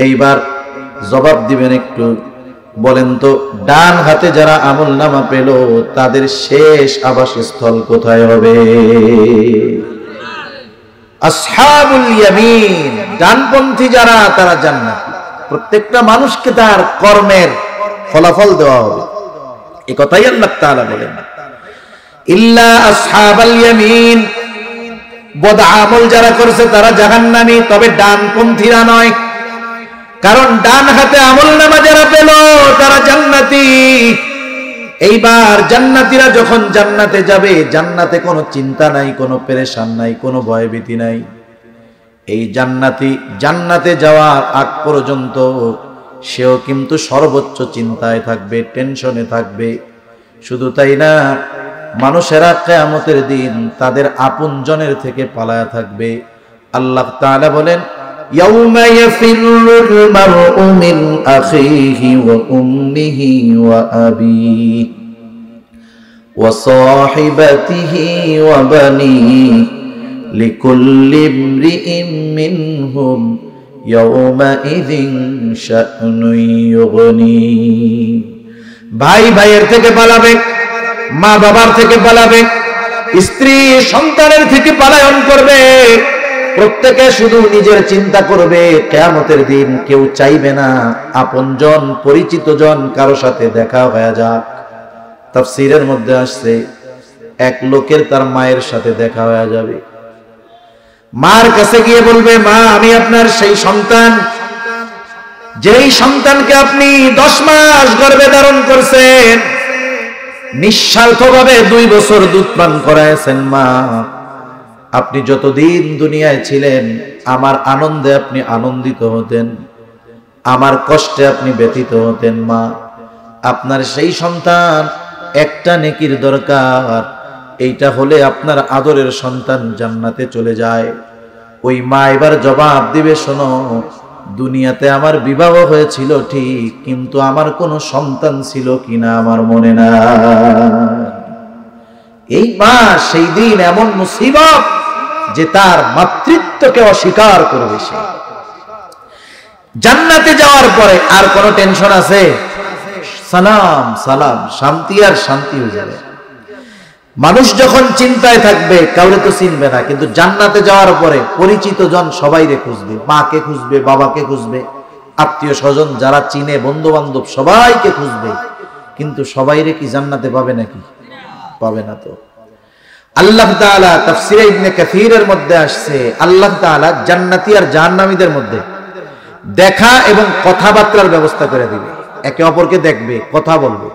এইবার জবাব দিবেন একটু, বলেন তো ডান হাতে যারা আমলনামা পেল তাদের শেষ আবাসস্থল কোথায় হবে? আসহাবুল ইয়ামিন, ডানপন্থী যারা, তারা জান্নাতি। প্রত্যেকটা মানুষকে তার কর্মের ফলাফল দেওয়া হবে, এই কথাই আল্লাহ তাআলা বলেন। ইল্লা আসহাবাল ইয়ামিন, বদ আমল যারা করেছে তারা জাহান্নামী, তবে ডানপন্থীরা নয়। কারণ ডান হাতে আমলনামা যারা পেল তারা জান্নাতি। এইবার জান্নাতীরা যখন জান্নাতে যাবে, জান্নাতে কোনো চিন্তা নাই, কোনো পেরেশান নাই, কোনো ভয়ভীতি নাই। এই জান্নাতে যাওয়ার আগ পর্যন্ত সেও কিন্তু সর্বোচ্চ চিন্তায় থাকবে, টেনশনে থাকবে। শুধু তাই না, মানুষেরা কিয়ামতের দিন তাদের আপনজনের থেকে পালায়া থাকবে। আল্লাহ তাআলা বলেন, ইয়াউমা ইয়াফিরুল মারউ মিন আখিহি ওয়া উম্মিহি ওয়া আবিহি ওয়া সাহিবাতিহি ওয়া বানিহি লিকুল্লি ইমরিইম মিনহুম ইয়াউমা ইযিন শা'নুন ইউগনি। ভাই ভাইয়ের থেকে পালাবে, মা বাবার থেকে পালাবে, স্ত্রী সন্তানের থেকে পলায়ন করবে। প্রত্যেকে শুধু নিজের চিন্তা করবে। কিয়ামতের দিন কেউ চাইবে না আপনজন পরিচিত জন কারো সাথে দেখা হয়ে যাক। তাফসীরের মধ্যে আসছে, এক লোকের তার মায়ের সাথে দেখা হয়ে যাবে। মার কাছে গিয়ে বলবে, মা আমি আপনার সেই সন্তান, যেই সন্তানকে আপনি 10 মাস গর্ভে ধারণ করছেন, নিঃস্বার্থভাবে 2 বছর দুধ পান করাইছেন। মা আপনি যতদিন দুনিয়ায় ছিলেন আমার আনন্দে আপনি আনন্দিত হতেন, আমার কষ্টে আপনি ব্যথিত হতেন। মা আপনার সেই সন্তান, একটা নেকির দরকার, এইটা হলে আপনার আদরের সন্তান জান্নাতে চলে যায়। ওই মা এবার জবাব দিবে, শোনো, দুনিয়াতে আমার বিবাহ হয়েছিল ঠিক, কিন্তু আমার কোনো সন্তান ছিল কিনা আমার মনে না। এই মা সেই দিন এমন মুসিবত যে তার মাতৃত্বকে অস্বীকার করবে। সে জান্নাতে যাওয়ার পরে আর কোনো টেনশন আছে? সালাম সালাম, শান্তি আর শান্তি হয়ে যাবে। মানুষ যখন চিন্তায় থাকবে কাউরে তো চিনবে না, কিন্তু জান্নাতে যাওয়ার পরে পরিচিত জন সবাইরে খুঁজবে, মাকে খুঁজবে, বাবাকে খুঁজবে, আত্মীয় স্বজন যারা চিনে, বন্ধু বান্ধব সবাইকে খুঁজবে। কিন্তু সবাইরে কি জান্নাতে পাবে নাকি? পাবে না। তো আল্লাহ তাআলা তাফসীরে ইবনে কাসীরের মধ্যে আসছে, আল্লাহ তাআলা জান্নাতি আর জাহান্নামীদের মধ্যে দেখা এবং কথাবার্তার ব্যবস্থা করে দিবে। একে অপরকে দেখবে, কথা বলবে।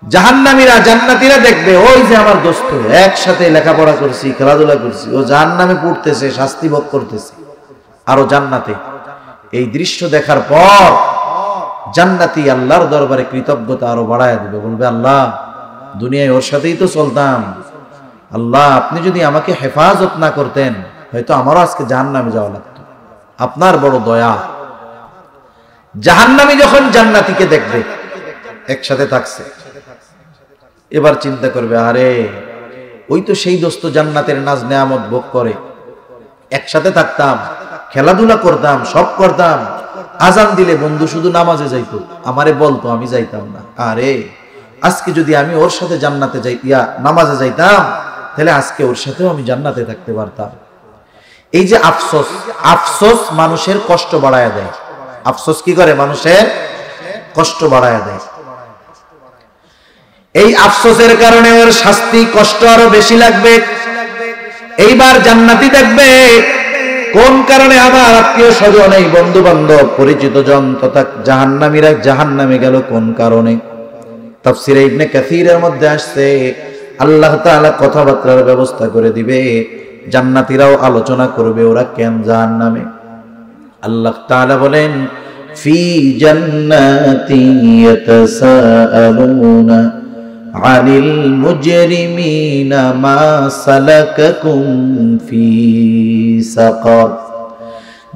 জাহান্নামীরা জান্নাতীরা দেখবে, ওই যে আমার দোস্ত, একসাথে লেখাপড়া করছি, খেলাধুলা করছি, ও জাহান্নামে পড়তেছে, শাস্তি ভোগ করতেছে, আরো জান্নাতে। এই দৃশ্য দেখার পর জান্নাতি আল্লাহর দরবারে কৃতজ্ঞতা আরো বাড়ায় দিবে। বলবে, আল্লাহ দুনিয়ায় ওর সাথেই তো চলতাম, আল্লাহ আপনি যদি আমাকে হেফাজত না করতেন হয়তো আমারও আজকে জাহান্নামে যাওয়া লাগতো। আপনার বড় দয়া। জাহান্নামী যখন জান্নাতীকে দেখবে একসাথে থাকছে, এবার চিন্তা করবে, আরে ওই তো সেই দোস্ত জান্নাতের নাজ নেয়ামত ভোগ করে, একসাথে থাকতাম, খেলাধুলা করতাম, সব করতাম। আজান দিলে বন্ধু শুধু নামাজে যাইতো, আমারে বলতো, আমি যাইতাম না। আরে আজকে যদি আমি ওর সাথে জান্নাতে নামাজে যাইতাম, তাহলে আজকে ওর সাথেও আমি জান্নাতে থাকতে পারতাম। এই যে আফসোস, আফসোস মানুষের কষ্ট বাড়ায় দেয়। আফসোস কি করে? মানুষের কষ্ট বাড়ায় দেয়। এই আফসোসের কারণে ওর শাস্তি, কষ্ট আরো বেশি লাগবে। এইবার জান্নাতি দেখবে কোন কারণে আমার আত্মীয় স্বজন, এই বন্ধু বান্ধব, পরিচিত জন তথা জাহান্নামীরা জাহান্নামে গেল কোন কারণে। তাফসীরে ইবনে কাসীরের মধ্যে আসছে, আল্লাহ তাআলা কথাবার্তার ব্যবস্থা করে দিবে, জান্নাতীরাও আলোচনা করবে ওরা কেন জাহান্নামে। আল্লাহ তাআলা বলেন, ফি জান্নাতি ইয়াতাসাআলুনা আনিল মুজরিমিনা মা সালাকাকুম ফি সাকার।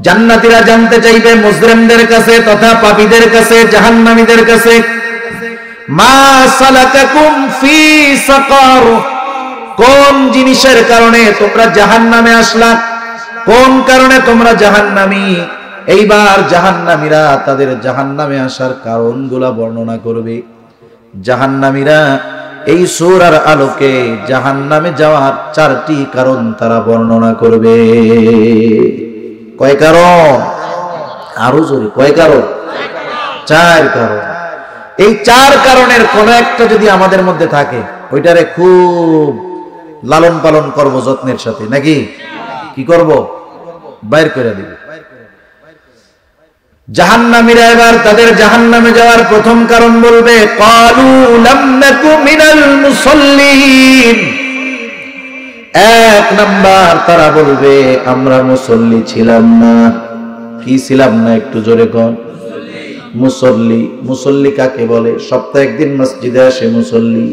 জান্নাতীরা জানতে চাইবে মুজরিমদের কাছে তথা পাপীদের কাছে, জাহান্নামীদের কাছে, মা সালাকাকুম ফি সাকার, কোন জিনিসের কারণে তোমরা জাহান্নামে আসলা, কোন কারণে তোমরা জাহান্নামী। এইবার জাহান্নামীরা তাদের জাহান্নামে আসার কারণগুলো বর্ণনা করবে। জাহান্নামীরা এই সূরার আলোকে জাহান্নামে যাওয়ার 4টি কারণ তারা বর্ণনা করবে। কয় কারণ? আরো জোরে, কয় কারণ? 4 কারণ। এই 4 কারণের কোন একটা যদি আমাদের মধ্যে থাকে, ওইটারে খুব লালন পালন করব যত্নের সাথে, নাকি কি করব? বাইর করে দিব। জাহান্নামীরা এবার তাদের জাহান্নামে যাওয়ার প্রথম কারণ বলবে, ক্বালু লাম নাকু মিনাল মুসাল্লিন। এক নাম্বার তারা বলবে, আমরা মুসল্লি ছিলাম না। কি ছিলাম না? একটু জোরে কোন। মুসল্লি। মুসল্লি কাকে বলে? সপ্তাহে একদিন মসজিদে আসে মুসল্লি।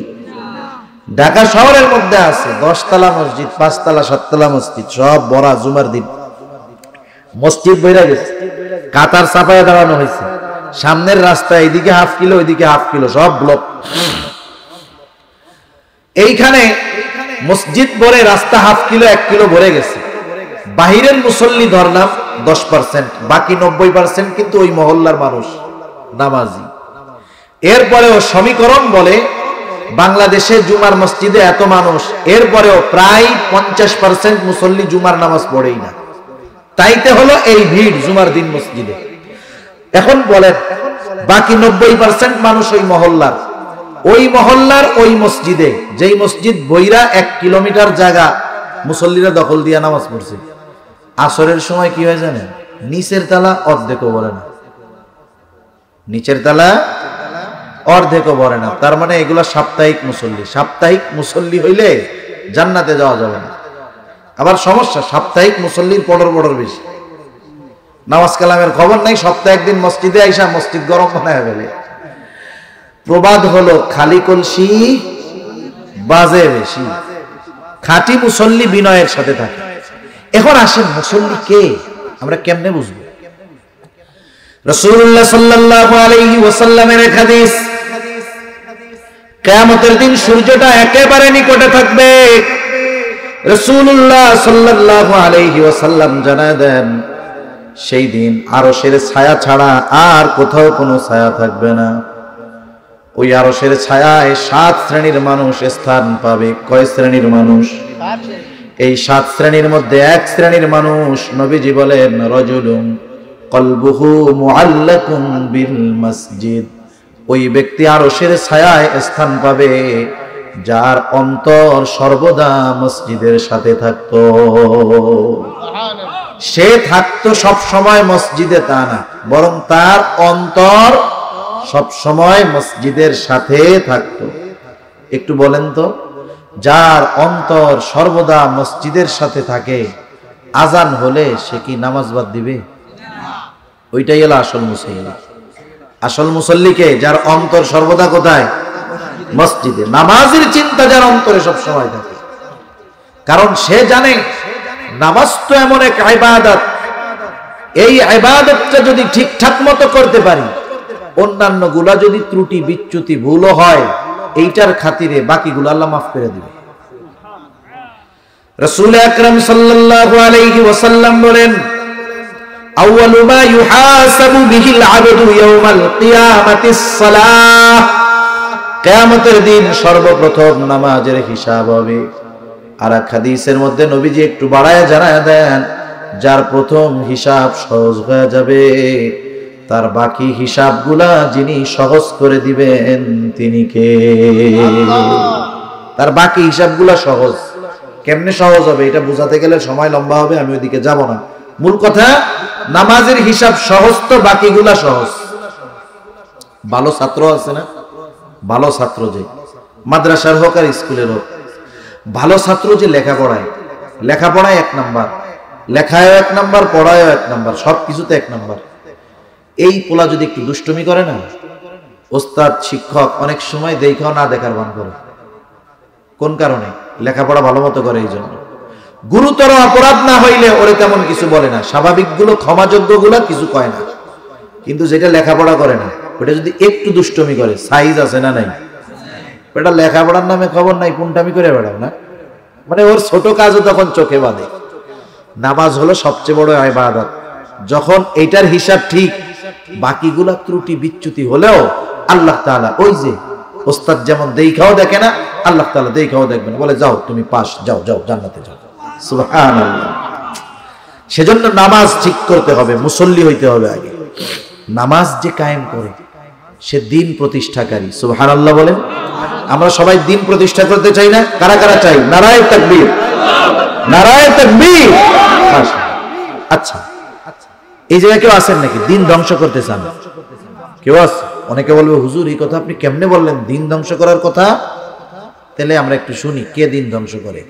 ঢাকা শহরের মধ্যে আছে 10 তলা মসজিদ, 5 তলা 7 তলা মসজিদ, সব ভরা জুমার দিন। মসজিদ বইরা গেছে, কাতার চাপায় দাঁড়ানো হয়েছে। সামনের রাস্তা এইদিকে হাফ কিলো, ওইদিকে হাফ কিলো, সব ব্লক। এইখানে মসজিদ ভরে, রাস্তা হাফ কিলো 1 কিলো ভরে গেছে। বাহিরের মুসল্লি ধরলাম 10%, বাকি 90% কিন্তু ওই মহল্লার মানুষ নামাজি। এরপরেও সমীকরণ বলে বাংলাদেশে জুমার মসজিদে এত মানুষ, এরপরেও প্রায় 50% মুসল্লি জুমার নামাজ পড়েই না। তাইতে হলো এই ভিড় জুমার দিন মসজিদে। এখন বলেন বাকি 90% মানুষ ওই মহল্লার ওই মসজিদে, যেই মসজিদ বইরা 1 কিলোমিটার জায়গা মুসল্লিরা দখল দিয়া নামাজ পড়ছে। আসরের সময় কি হয় জানেন? নিচের তালা অর্ধেকও ভরে না, নিচের তালা অর্ধেকও ভরে না। তার মানে এগুলা সাপ্তাহিক মুসল্লি। সাপ্তাহিক মুসল্লি হইলে জান্নাতে যাওয়া যাবে না। আবার সমস্যা, সাপ্তাহিক মুসল্লির পড়র বেশি, নামাজ কালামের খবর নাই, সপ্তাহে একদিন মসজিদে আইসা মসজিদ গরম বানায় ফেলে। প্রবাদ হলো, খালি কলসি বাজে বেশি। খাঁটি মুসল্লি বিনয়ের সাথে থাকে। এখন আসেন, মুসল্লি কে আমরা কেমনে বুঝবো? রাসূলুল্লাহ সাল্লাল্লাহু আলাইহি ওয়াসাল্লামের এক হাদিস, কিয়ামতের দিন সূর্যটা একেবারে নিকটে থাকবে। রাসূলুল্লাহ সাল্লাল্লাহু আলাইহি ওয়াসাল্লাম জানায় দেন, সেই দিন আরশের ছায়া ছাড়া আর কোথাও কোনো ছায়া থাকবে না। ওই আরশের ছায়ায় 7 শ্রেণীর মানুষ স্থান পাবে। কয় শ্রেণীর মানুষ? এই 7 শ্রেণীর মধ্যে 1 শ্রেণীর মানুষ, নবীজি বলেন, রাজুলুন কলবুহু মুআল্লাকুন বিল মসজিদ। ওই ব্যক্তি আরশের ছায়ায় স্থান পাবে যার অন্তর সর্বদা মসজিদের সাথে থাকতো। সে থাকতো সব সময় মসজিদে, তা না, বরং তার অন্তর সব সময় মসজিদের সাথে থাকতো। একটু বলেন তো, যার অন্তর সর্বদা মসজিদের সাথে থাকে, আজান হলে সে কি নামাজ বাদ দিবে? ওইটাই হলো আসল মুসল্লি। আসল মুসল্লিকে যার অন্তর সর্বদা কোথায়? মসজিদে। নামাজের চিন্তা যার অন্তরে সব সময় থাকে, কারণ সে জানে নামাজ তো এমন এক ইবাদত, এই ইবাদতটা যদি ঠিকঠাক মতো করতে পারি, অন্যান্য গুলা যদি ত্রুটি বিচ্যুতি ভুলও হয়, এইটার খাতিরে বাকিগুলো আল্লাহ মাফ করে দিবে। রাসূল আকরাম সাল্লাল্লাহু আলাইহি ওয়াসাল্লাম বলেন, আউয়ালু মা ইউহাসাবু বিহিল আবদু ইয়াউমাল কিয়ামাতিস সালাহ। কিয়ামতের দিন সর্বপ্রথম নামাজের হিসাব হবে। আর এক হাদিসের মধ্যে নবীজি একটু বাড়ায়া জানায়া দেন, যার প্রথম হিসাব সহজ হয়ে যাবে, তার বাকি হিসাবগুলা যিনি সহজ করে দিবেন তিনি কে? তার বাকি হিসাবগুলা সহজ। কেমনে সহজ হবে এটা বোঝাতে গেলে সময় লম্বা হবে, আমি ওইদিকে যাব না। মূল কথা, নামাজের হিসাব সহজ তো বাকিগুলা সহজ। ভালো ছাত্র আছে না? ভালো ছাত্র যে মাদ্রাসার হোক আর স্কুলের হোক, ভালো ছাত্র যে লেখাপড়ায় 1 নাম্বার, লেখায়ও 1 নাম্বার, পড়ায়ও 1 নাম্বার, সব কিছুতে 1 নাম্বার। এই পোলা যদি একটু দুষ্টুমি করে না, ওস্তাদ শিক্ষক অনেক সময় দেখাও না দেখার ভান করে। কোন কারণে? লেখাপড়া ভালো মতো করে এই জন্য। গুরুতর অপরাধ না হইলে ওরে তেমন কিছু বলে না, স্বাভাবিক গুলো, ক্ষমাযোগ্য গুলো কিছু কয় না। কিন্তু যেটা লেখাপড়া করে না, ওটা যদি একটু দুষ্টুমি করে, সাইজ আছে না নাই? ওটা লেখাপড়ার নামে খবর নাই, পুনটামি করে বেড়াও না, মানে ওর ছোট কাজও তখন চোখে বাঁধে। নামাজ হলো সবচেয়ে বড় ইবাদত। যখন এইটার হিসাব ঠিক, বাকিগুলা ত্রুটি বিচ্যুতি হলেও আল্লাহ তাআলা, ওই যে ওস্তাদ যেমন দেখাও দেখে না, আল্লাহ তাআলা দেখাও দেখবেন, বলে যাও তুমি পাস, যাও যাও জান্নাতে যাও। সুবহানাল্লাহ। সেজন্য নামাজ ঠিক করতে হবে, মুসল্লি হইতে হবে আগে। নামাজ যে কায়েম করে সে দিন প্রতিষ্ঠাকারী। সুবহানাল্লাহ বলেন। আমরা সবাই দিন প্রতিষ্ঠা করতে চাই না? কারা কারা চাই? নারায়ে তাকবীর, নারায়ে তাকবীর। আচ্ছা, এই জায়গায় কেউ আছেন নাকি দিন ধ্বংস করতে চান? কেউ আছে? অনেকে বলবে হুজুর এই কথা আপনি কেমনে বললেন, দিন ধ্বংস করার কথা? তাহলে আমরা একটু শুনি কে দিন ধ্বংস করে।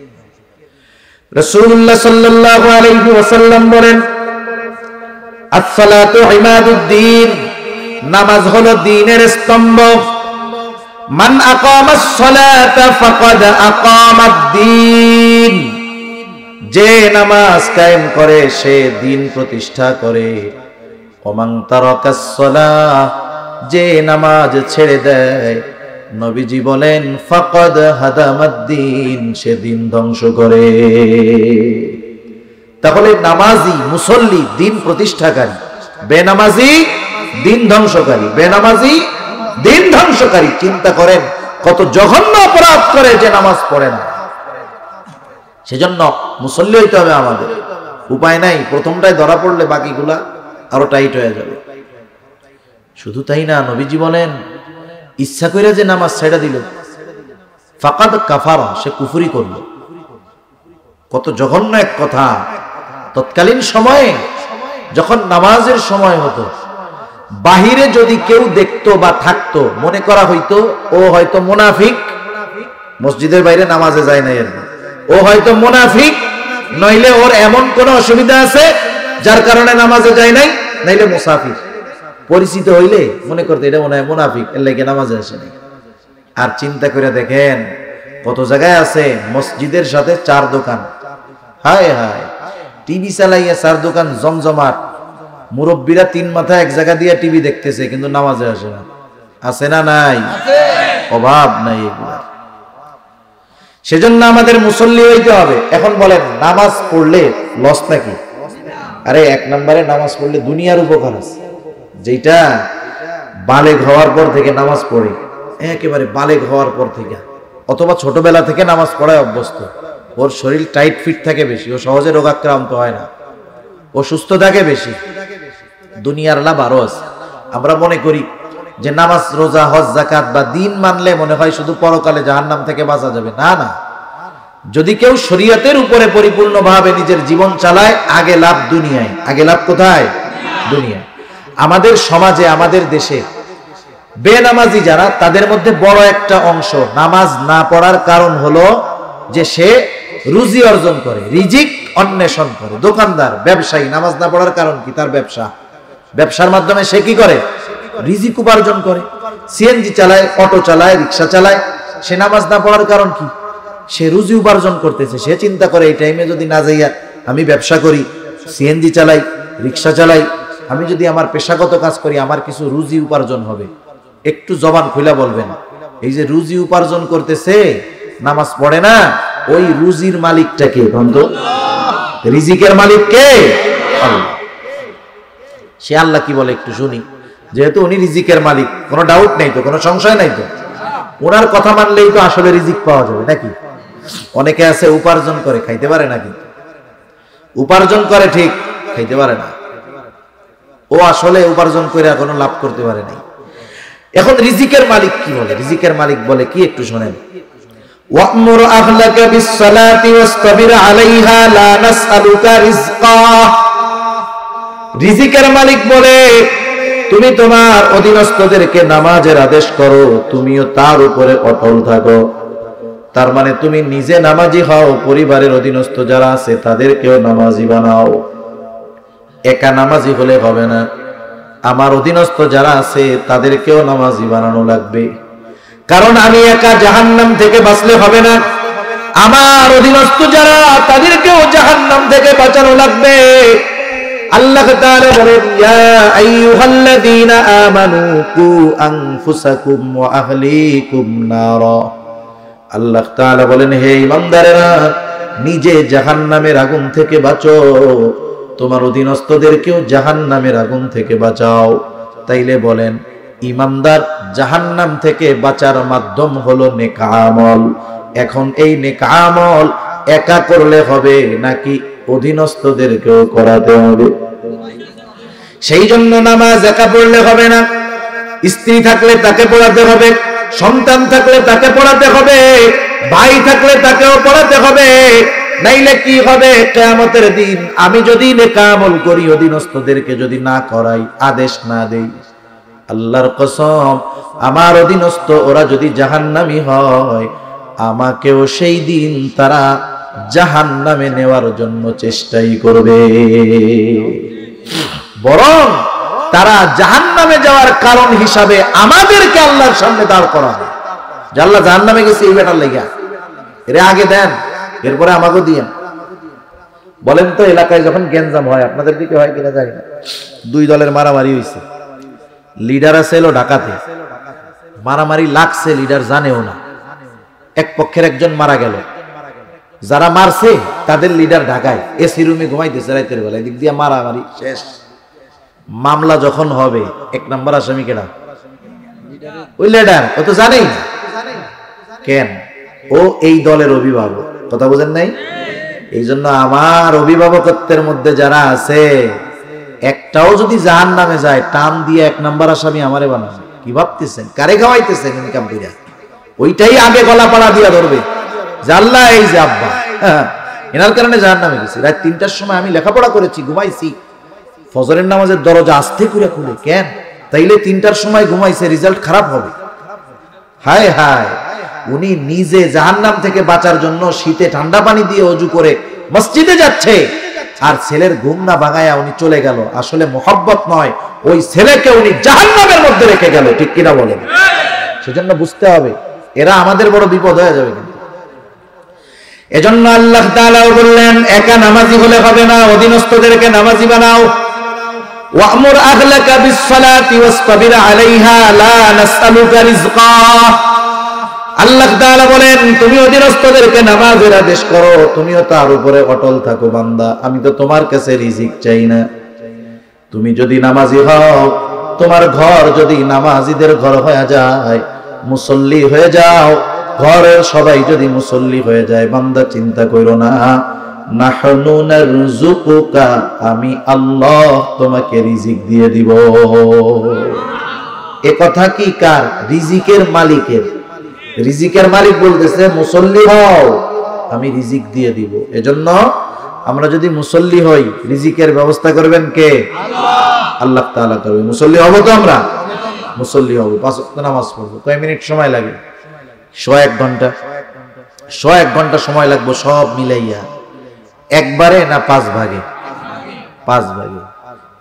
রাসূলুল্লাহ সাল্লাল্লাহু আলাইহি ওয়াসাল্লাম বলেন, আস-সালাতু ইমাদুদ্দিন, নামাজ হলো দ্বীনের স্তম্ভ। মান আকামাস-সালাতা ফাকাদ আকামাদ-দ্বীন, যে নামাজ কায়েম করে সে দ্বীন প্রতিষ্ঠা করে। ওমান তারাকাস-সালাহ, যে নামাজ ছেড়ে দেয়, নবীজি বলেন ফাকাদ হাদামাদ-দ্বীন, সে দ্বীন ধ্বংস করে। তাহলে নামাজি মুসল্লি দ্বীন প্রতিষ্ঠাকারী, বেনামাজি দ্বীন ধ্বংসকারী, বেনামাজি দ্বীন ধ্বংসকারী। চিন্তা করেন কত জঘন্য অপরাধ করে যে নামাজ পড়ে না। সেজন্য মুসল্লি হইতে হবে আমাদের, উপায় নাই। প্রথমটায় ধরা পড়লে বাকিগুলা আরো টাইট হয়ে যাবে। শুধু তাই না, নবীজি বলেন ইচ্ছা করে যে নামাজ ছেড়ে দিল ফাকাদ কাফারা, সে কুফরি করল। কত জঘন্য এক কথা। তৎকালীন সময়ে যখন নামাজের সময় হতো, বাহিরে যদি কেউ দেখতো বা থাকতো, মনে করা হইতো ও হয়তো মুনাফিক, মসজিদের বাইরে নামাজে যায় না, এর ও হয়তো মুনাফিক, নইলে ওর এমন কোন অসুবিধা আছে যার কারণে নামাজে যায় নাই, নাইলে মুসাফির। পরিচিত হইলে মনে করতে এটা মনে হয় মুনাফিক, এর লাগে নামাজে আসে নাই। আর চিন্তা করে দেখেন কত জায়গায় আছে মসজিদের সাথে চার দোকান। হায় হায়, টিভি চালাইয়া চার দোকান জমজমাট, মুরব্বীরা তিন মাথা এক জায়গা দিয়ে টিভি দেখতেছে কিন্তু নামাজে আসে না। আছে না নাই? অভাব নাই এগুলা। সেজন্য আমাদের মুসল্লি হইতে হবে। এখন বলেন নামাজ পড়লে লস নাকি? আরে এক নম্বরে নামাজ পড়লে দুনিয়ার উপকার আছে, যেটা বালেগ হওয়ার পর থেকে নামাজ পড়ে, একেবারে বালেগ হওয়ার পর থেকে অথবা ছোটবেলা থেকে নামাজ পড়ায় অভ্যস্ত, ওর শরীর টাইট ফিট থাকে বেশি, ও সহজে রোগাক্রান্ত হয় না, ও সুস্থ থাকে বেশি, দুনিয়ার লাভ আরো আছে। আমরা মনে করি যে নামাজ রোজা হজ যাকাত বা দিন মানলে মনে হয় শুধু পরকালে জাহান্নাম থেকে বাঁচা যাবে। না না, যদি কেউ শরীয়তের উপরে পরিপূর্ণভাবে নিজের জীবন চালায়, আগে লাভ দুনিয়ায়। আগে লাভ কোথায়? দুনিয়ায়। আমাদের সমাজে, আমাদের দেশে বেনামাজি যারা, তাদের মধ্যে বড় একটা অংশ নামাজ না পড়ার কারণ হলো যে সে রুজি অর্জন করে, রিজিক অন্বেষণ করে। দোকানদার, ব্যবসায়ী নামাজ না পড়ার কারণ কি? তার ব্যবসা, ব্যবসার মাধ্যমে সে কি করে? রিজিক উপার্জন করে। সিএনজি চালায়, অটো চালায়, রিক্সা চালায়, সে নামাজ না পড়ার কারণ কি? সে রুজি উপার্জন করতেছে। সে চিন্তা করে এই টাইমে যদি না যাইয়া আমি ব্যবসা করি, সিএনজি চালাই, রিক্সা চালাই, আমি যদি আমার পেশাগত কাজ করি আমার কিছু রুজি উপার্জন হবে। একটু জবান খুলে বলবেন, এই যে রুজি উপার্জন করতেছে নামাজ পড়ে না, ওই রুজির মালিকটা কে? বন্ধু, রিজিকের মালিক কে? আল্লাহ। সে আল্লাহ কি বলে একটু শুনি। যেহেতু উনি রিজিকের মালিক, কোনো ডাউট নেই তো, কোনো সংশয় নাই তো, ওনার কথা মানলেই তো আসলে রিজিক পাওয়া যাবে নাকি? অনেকে আছে উপার্জন করে খাইতে পারে না, কিন্তু উপার্জন করে ঠিক, খাইতে পারে না। ও আসলে উপার্জন করে কোনো লাভ করতে পারে নাই। এখন রিজিকের মালিক কি বলে? রিজিকের মালিক বলে কি একটু শোনেন। ওয়া'মুর আহলাকা বিস-সালাতি ওয়াসতাবির আলাইহা লা নাসআলুকা রিজকা। রিজিকের মালিক বলে তুমি তোমার অধীনস্থদেরকে নামাজের আদেশ করো, তুমিও তার উপরে অটল থাকো। তার মানে তুমি নিজে নামাজি হও, পরিবারের অধীনস্থ যারা আছে তাদেরকেও নামাজি বানাও। একা নামাজি হলে হবে না, আমার অধীনস্থ যারা আছে তাদেরকেও নামাজি বানানো লাগবে। কারণ আমি একা জাহান্নাম থেকে বাঁচলে হবে না, আমার অধীনস্থ যারা তাদেরকেও জাহান্নাম থেকে বাঁচানো লাগবে। আল্লাহ তাআলা বলেন, ইয়া আইয়ুহাল্লাযীনা আমানু কু আনফুসাকুম ওয়া আহলিকুম নারা। আল্লাহ তাআলা বলেন, হে ঈমানদারেরা, নিজে জাহান্নামের আগুন থেকে বাঁচো, তোমার অধীনস্থদেরকেও জাহান্নামের আগুন থেকে বাঁচাও। তাইলে বলেন ঈমানদার জাহান্নাম থেকে বাঁচার মাধ্যম হলো নেক আমল। এখন এই নেক আমল একা করলে হবে নাকি অধীনস্থদেরকেও করাতে হবে? সেই জন্য নামাজ একা পড়লে হবে না, স্ত্রী থাকলে তাকে পড়াতে হবে, সন্তান থাকলে তাকে পড়াতে হবে, ভাই থাকলে তাকেও পড়াতে হবে, নাইলে কি হবে কিয়ামতের দিন আমি যদি নেক আমল করি অধীনস্থদেরকে যদি না করাই, আদেশ না দেই, আল্লাহর কসম আমার অধীনস্থ ওরা যদি জাহান্নামী হয় আমাকেও সেই দিন তারা জাহান্নামে নেওয়ার জন্য চেষ্টাই করবে, বরং তারা জাহান্নামে যাওয়ার কারণ হিসাবে আমাদেরকে আল্লাহর সামনে দাঁড় করাবে যে আল্লাহ জাহান্নামে গেছে এই বেটার লেগা, এর আগে দেন এরপরে আমাকে দিয়েন। বলেন তো এলাকায় যখন গ্যাঞ্জাম হয়, আপনাদের দিকে হয় কিনা জানি না, দুই দলের মারামারি হয়েছে, লিডার আছে এলো ঢাকাতে, মারামারি লাগছে লিডার জানেও না, এক পক্ষের একজন মারা গেল, যারা মারছে তাদের লিডার ঢাকায় এসি রুমে ঘুমাইতেছে রাতের বেলা, এদিক দিয়ে মারামারি শেষ। মামলা যখন হবে এক নাম্বার আসামি কেডা? ওই লিডার, ও তো জানেই না কেন, ও এই দলের অভিভাবক, কথা বুঝেন নাই? এই জন্য আমার অভিভাবকত্বের মধ্যে যারা আছে একটাও যদি জাহান্নামে যায় টান দিয়ে এক নাম্বার আসামি আমারে বানাবে। কি ভাবতেছেন? কারে খাওয়াইতেছেন ইনকাম কইরা? ওইটাই আগে গলা পাড়া দিয়া ধরবে যে আল্লাহ এই যে আব্বা এনার কারণে জাহান্নামে গেছি। রাত 3টার সময় আমি লেখাপড়া করেছি, ঘুমাইছি, ফজরের নামাজের দরজা আস্তে করে খুলে, কেন? তাইলে 3টার সময় ঘুমাইছে, রেজাল্ট খারাপ হবে। হায় হায়, উনি নিজে জাহান্নাম থেকে বাঁচার জন্য শীতে ঠান্ডা পানি দিয়ে ওযু করে মসজিদে যাচ্ছে, আর ছেলের ঘুম না ভাঙায়া উনি চলে গেল। আসলে মোহাব্বত নয়, ওই ছেলেকে উনি জাহান্নামের মধ্যে রেখে গেল, ঠিক কিনা বলেন? সেজন্য বুঝতে হবে এরা আমাদের বড় বিপদ হয়ে যাবে। কিন্তু এজন্য আল্লাহ তাআলা বললেন একা নামাজি হলে হবে না, অধীনস্থদেরকে নামাজি বানাও। ওয়া'মুর আহলাকা বিস-সালাতি ওয়াসতাবির আলাইহা লা নাসআলুকা রিজকা। আল্লাহ তাআলা বলেন তুমি অধীনস্থদেরকে নামাজের আদেশ করো, তুমিও তার উপরে অটল থাকো বান্দা, আমি তো তোমার কাছে রিজিক চাই না। তুমি যদি নামাজি হও, তোমার ঘর যদি নামাজিদের ঘর হয়ে যায়, মুসল্লি হয়ে যাও, ঘরের সবাই যদি মুসল্লি হয়ে যায়, বান্দা চিন্তা করো না, নাহনু নারযুকুকা, আমি আল্লাহ তোমাকে রিজিক দিয়ে দিব। এ কথা কি কার? রিজিকের মালিকের। রিজিকের মালিক বলতেছে মুসল্লি হও, আমি রিজিক দিয়ে দিব। এজন্য আমরা যদি মুসল্লি হই, রিজিকের ব্যবস্থা করবেন কে? আল্লাহ তাআলা করবে। মুসল্লি হব তো আমরা? মুসল্লি হব, 5 ওয়াক্ত নামাজ পড়বো। কয় মিনিট সময় লাগে? 101 ঘন্টা। 101 ঘন্টা সময় লাগবে সব মিলাইয়া, একবারে না 5 ভাগে? 5 ভাগে।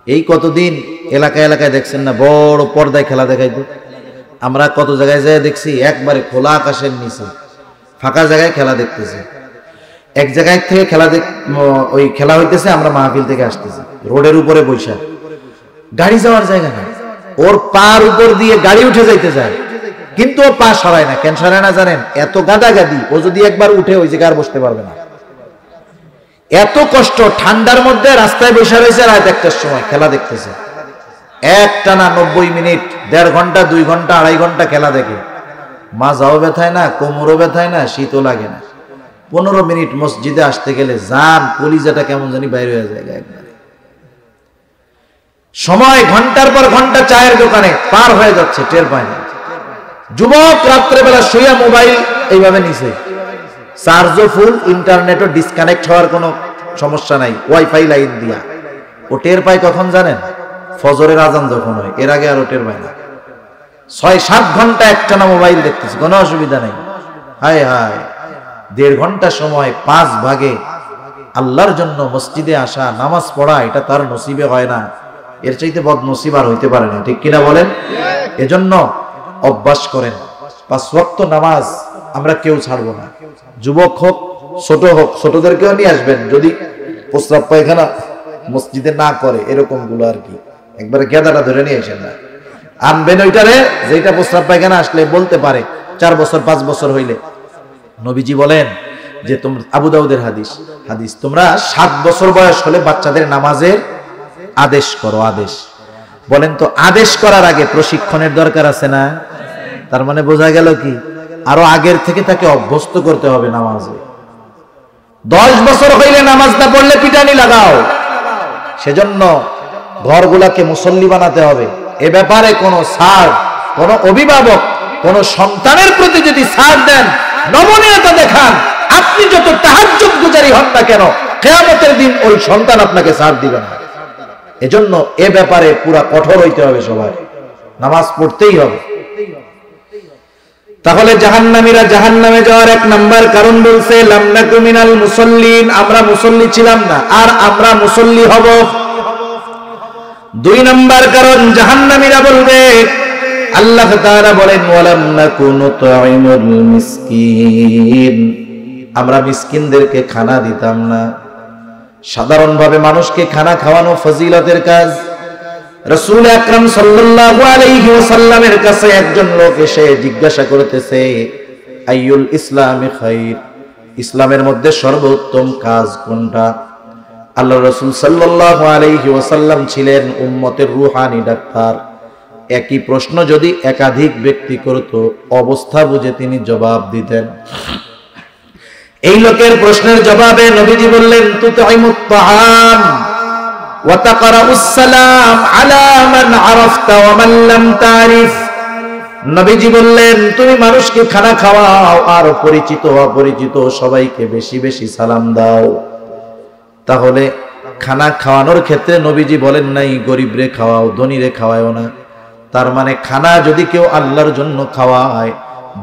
এই কতদিন এলাকায় এলাকায় দেখছেন না বড় পর্দায় খেলা দেখাইতো? আমরা কত জায়গায় যায় দেখছি, একবারে খোলা আকাশের নিচে ফাঁকা জায়গায় খেলা দেখতেছি। এক জায়গায় থেকে ওই খেলা হইতেছে, আমরা মাহফিল থেকে আসতেছি, রোডের উপরে বৈশা, গাড়ি যাওয়ার জায়গা না, ওর পার উপর দিয়ে গাড়ি উঠে যাইতে যায়, কিন্তু ও পা সরায় না। কেন সরায় না জানেন? এত গাদাগাদি, ও যদি একবার উঠে ওই জায়গায় আর বসতে পারবে না। এত কষ্ট, ঠান্ডার মধ্যে রাস্তায় বসে রয়েছে, রাত 1টার সময় খেলা দেখতেছে, একটানা 90 মিনিট, 1.5 ঘন্টা 2 ঘন্টা 2.5 ঘন্টা খেলা দেখে, মাজাও ব্যথায় না, কোমরও ব্যথায় না, শীতও লাগে না। 15 মিনিট মসজিদে আসতে গেলে জান কলিজাটা কেমন জানি বাইরে হয়ে যায় একবারে। সময় ঘন্টার পর ঘন্টা চায়ের দোকানে পার হয়ে যাচ্ছে, টের পায় না। যুবক রাত্রেবেলা শুয়ে মোবাইল এইভাবে নিছে, চার্জও ফুল, ইন্টারনেটও ডিসকানেক্ট হওয়ার কোনো সমস্যা নাই, ওয়াইফাই লাইন দিয়া। ও টের পায় কখন জানেন? ফজরের আজান যখন হয়, এর আগে আরো টের পায় না। 6-7 ঘন্টা একটানা মোবাইল দেখতেছি, কোনো অসুবিধা নাই। হায় হায়, 1.5 ঘন্টা সময় 5 ভাগে আল্লাহর জন্য মসজিদে আসা, নামাজ পড়া, এটা তার নসিবে হয় না। এর চাইতে বদনসিব আর হইতে পারে না, ঠিক কিনা বলেন? এজন্য অভ্যাস করেন, 5 ওয়াক্ত নামাজ আমরা কেউ ছাড়বো না। যুবক হোক, ছোট হোক, ছোটদেরকেও নিয়ে আসবেন। যদি প্রস্রাব পায়খানা মসজিদে না করে এরকম গুলো আর কি, একবারে গেদাটা ধরে নিয়ে আসেন না, আনবেন ওইটারে যেটা প্রস্রাব পায়খানা আসলে বলতে পারে 4 বছর 5 বছর হইলে। নবীজি বলেন যে তোমরা, আবু দাউদের হাদিস, তোমরা 7 বছর বয়স হলে বাচ্চাদের নামাজের আদেশ করো। আদেশ বলেন তো, আদেশ করার আগে প্রশিক্ষণের দরকার আছে না? তার মানে বোঝা গেল কি, আরো আগের থেকে তাকে অভ্যস্ত করতে হবে নামাজে। 10 বছর হইলে নামাজ না পড়লে পিটানি লাগাও। সেজন্য ঘরগুলাকে মুসল্লি বানাতে হবে। এ ব্যাপারে কোন স্যার, কোন অভিভাবক কোন সন্তানের প্রতি যদি ছাড় দেন, নমনীয়তা দেখান, আপনি যত তাহাজ্জুদ গুজারি হন না কেন, কিয়ামতের দিন ওই সন্তান আপনাকে ছাড় দিবে না। এজন্য এ ব্যাপারে পুরা কঠোর হইতে হবে, সবাই নামাজ পড়তেই হবে। তাহলে জাহান্নামীরা জাহান্নামে যাওয়ার এক নাম্বার কারণ বলছে লাম নাকু মিনাল মুসাল্লিন, আমরা মুসল্লি ছিলাম না, আর আমরা মুসল্লি হব। 2 নাম্বার কারণ জাহান্নামীরা বলবে, আল্লাহ তাআলা বলেন ওয়ালাম নাকু নুতঈমুল মিসকিন, আমরা মিসকিনদেরকে খানা দিতাম না। সাধারণভাবে মানুষকে খানা খাওয়ানো ফজিলতের কাজ। রাসূল আকরাম সাল্লাল্লাহু আলাইহি ওয়াসাল্লামের কাছে একজন লোক এসে জিজ্ঞাসা করতেছে, আইয়ুল ইসলামি খায়র, ইসলামের মধ্যে সর্বোত্তম কাজ কোনটা? আল্লাহ রাসূল সাল্লাল্লাহু আলাইহি ওয়াসাল্লাম ছিলেন উম্মতের রূহানি ডাক্তার। একই প্রশ্ন যদি একাধিক ব্যক্তি করত, অবস্থা বুঝে তিনি জবাব দিতেন। এই লোকের প্রশ্নের জবাবে নবীজি বললেন, তুতঈমুত তাআম ওয়া তাকরাউস সালাম আলা মান আরাফতা ওয়া মান লাম তারিফ। নবীজি বললেন, তুমি মানুষকে খানা খাওয়াও আর পরিচিত অপরিচিত সবাইকে বেশি বেশি সালাম দাও। তাহলে খানা খাওয়ানোর ক্ষেত্রে নবীজি বলেন নাই গরিবরে খাওয়াও, ধনীরে খাওয়ায়ও না। তার মানে খানা যদি কেউ আল্লাহর জন্য খাওয়ায়,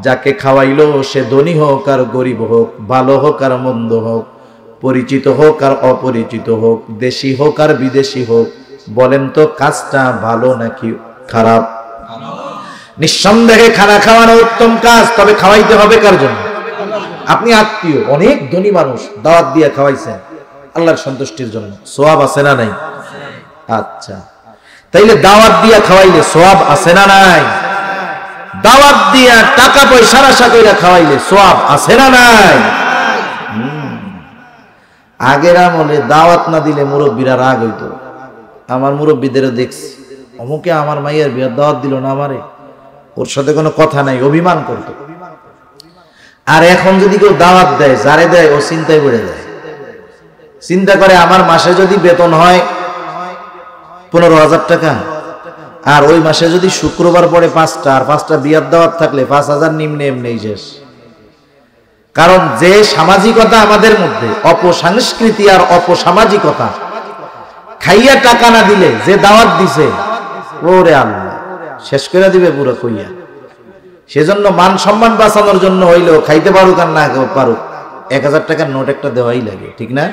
যাকে খাওয়াইলো সে ধনী হোক আর গরিব হোক, ভালো হোক আর মন্দ হোক, পরিচিত হোক আর অপরিচিত হোক, দেশি হোক আর বিদেশি হোক, বলেন তো কাজটা ভালো নাকি খারাপ? নিঃসন্দেহে খানা খাওয়ানো উত্তম কাজ, তবে খাওয়াইতে হবে কার জন্য? আপনি আত্মীয়, অনেক ধনী মানুষ, দাওয়াত দিয়ে খাওয়াইছেন আল্লাহর সন্তুষ্টির জন্য, সওয়াব আছে না নাই? আচ্ছা, তাইলে দাওয়াত দিয়া খাওয়াইলে সওয়াব আছে না নাই? দাওয়াত দিয়া টাকা পয়সার আশা কইরা খাওয়াইলে সওয়াব আছে না নাই? আগের আমলে দাওয়াত না দিলে মুরব্বীরা রাগ হইতো। আমার মুরব্বীদেরও দেখছি, অমুকে আমার মাইয়ের বিয়ার দাওয়াত দিল না আমারে, ওর সাথে কোনো কথা নাই, অভিমান করতো। আর এখন যদি কেউ দাওয়াত দেয়, যারে দেয় ও চিন্তায় পড়ে যায়। চিন্তা করে আমার মাসে যদি বেতন হয় 15,000 টাকা, আর ওই মাসে যদি শুক্রবার পড়ে 5টা, আর 5টা বিয়ার দাওয়াত থাকলে 5,000 নিম্নে এমনি শেষ। কারণ যে সামাজিকতা আমাদের মধ্যে, অপসংস্কৃতি আর অপসামাজিকতা, খাইয়া টাকা না দিলে যে দাওয়াত দিছে, ওরে আল্লাহ শেষ করে দিবে পুরো কইয়া। সেজন্য মান সম্মান বাঁচানোর জন্য হইলেও খাইতে পারুক আর না পারুক 1000 টাকার নোট একটা দেওয়াই লাগে, ঠিক না?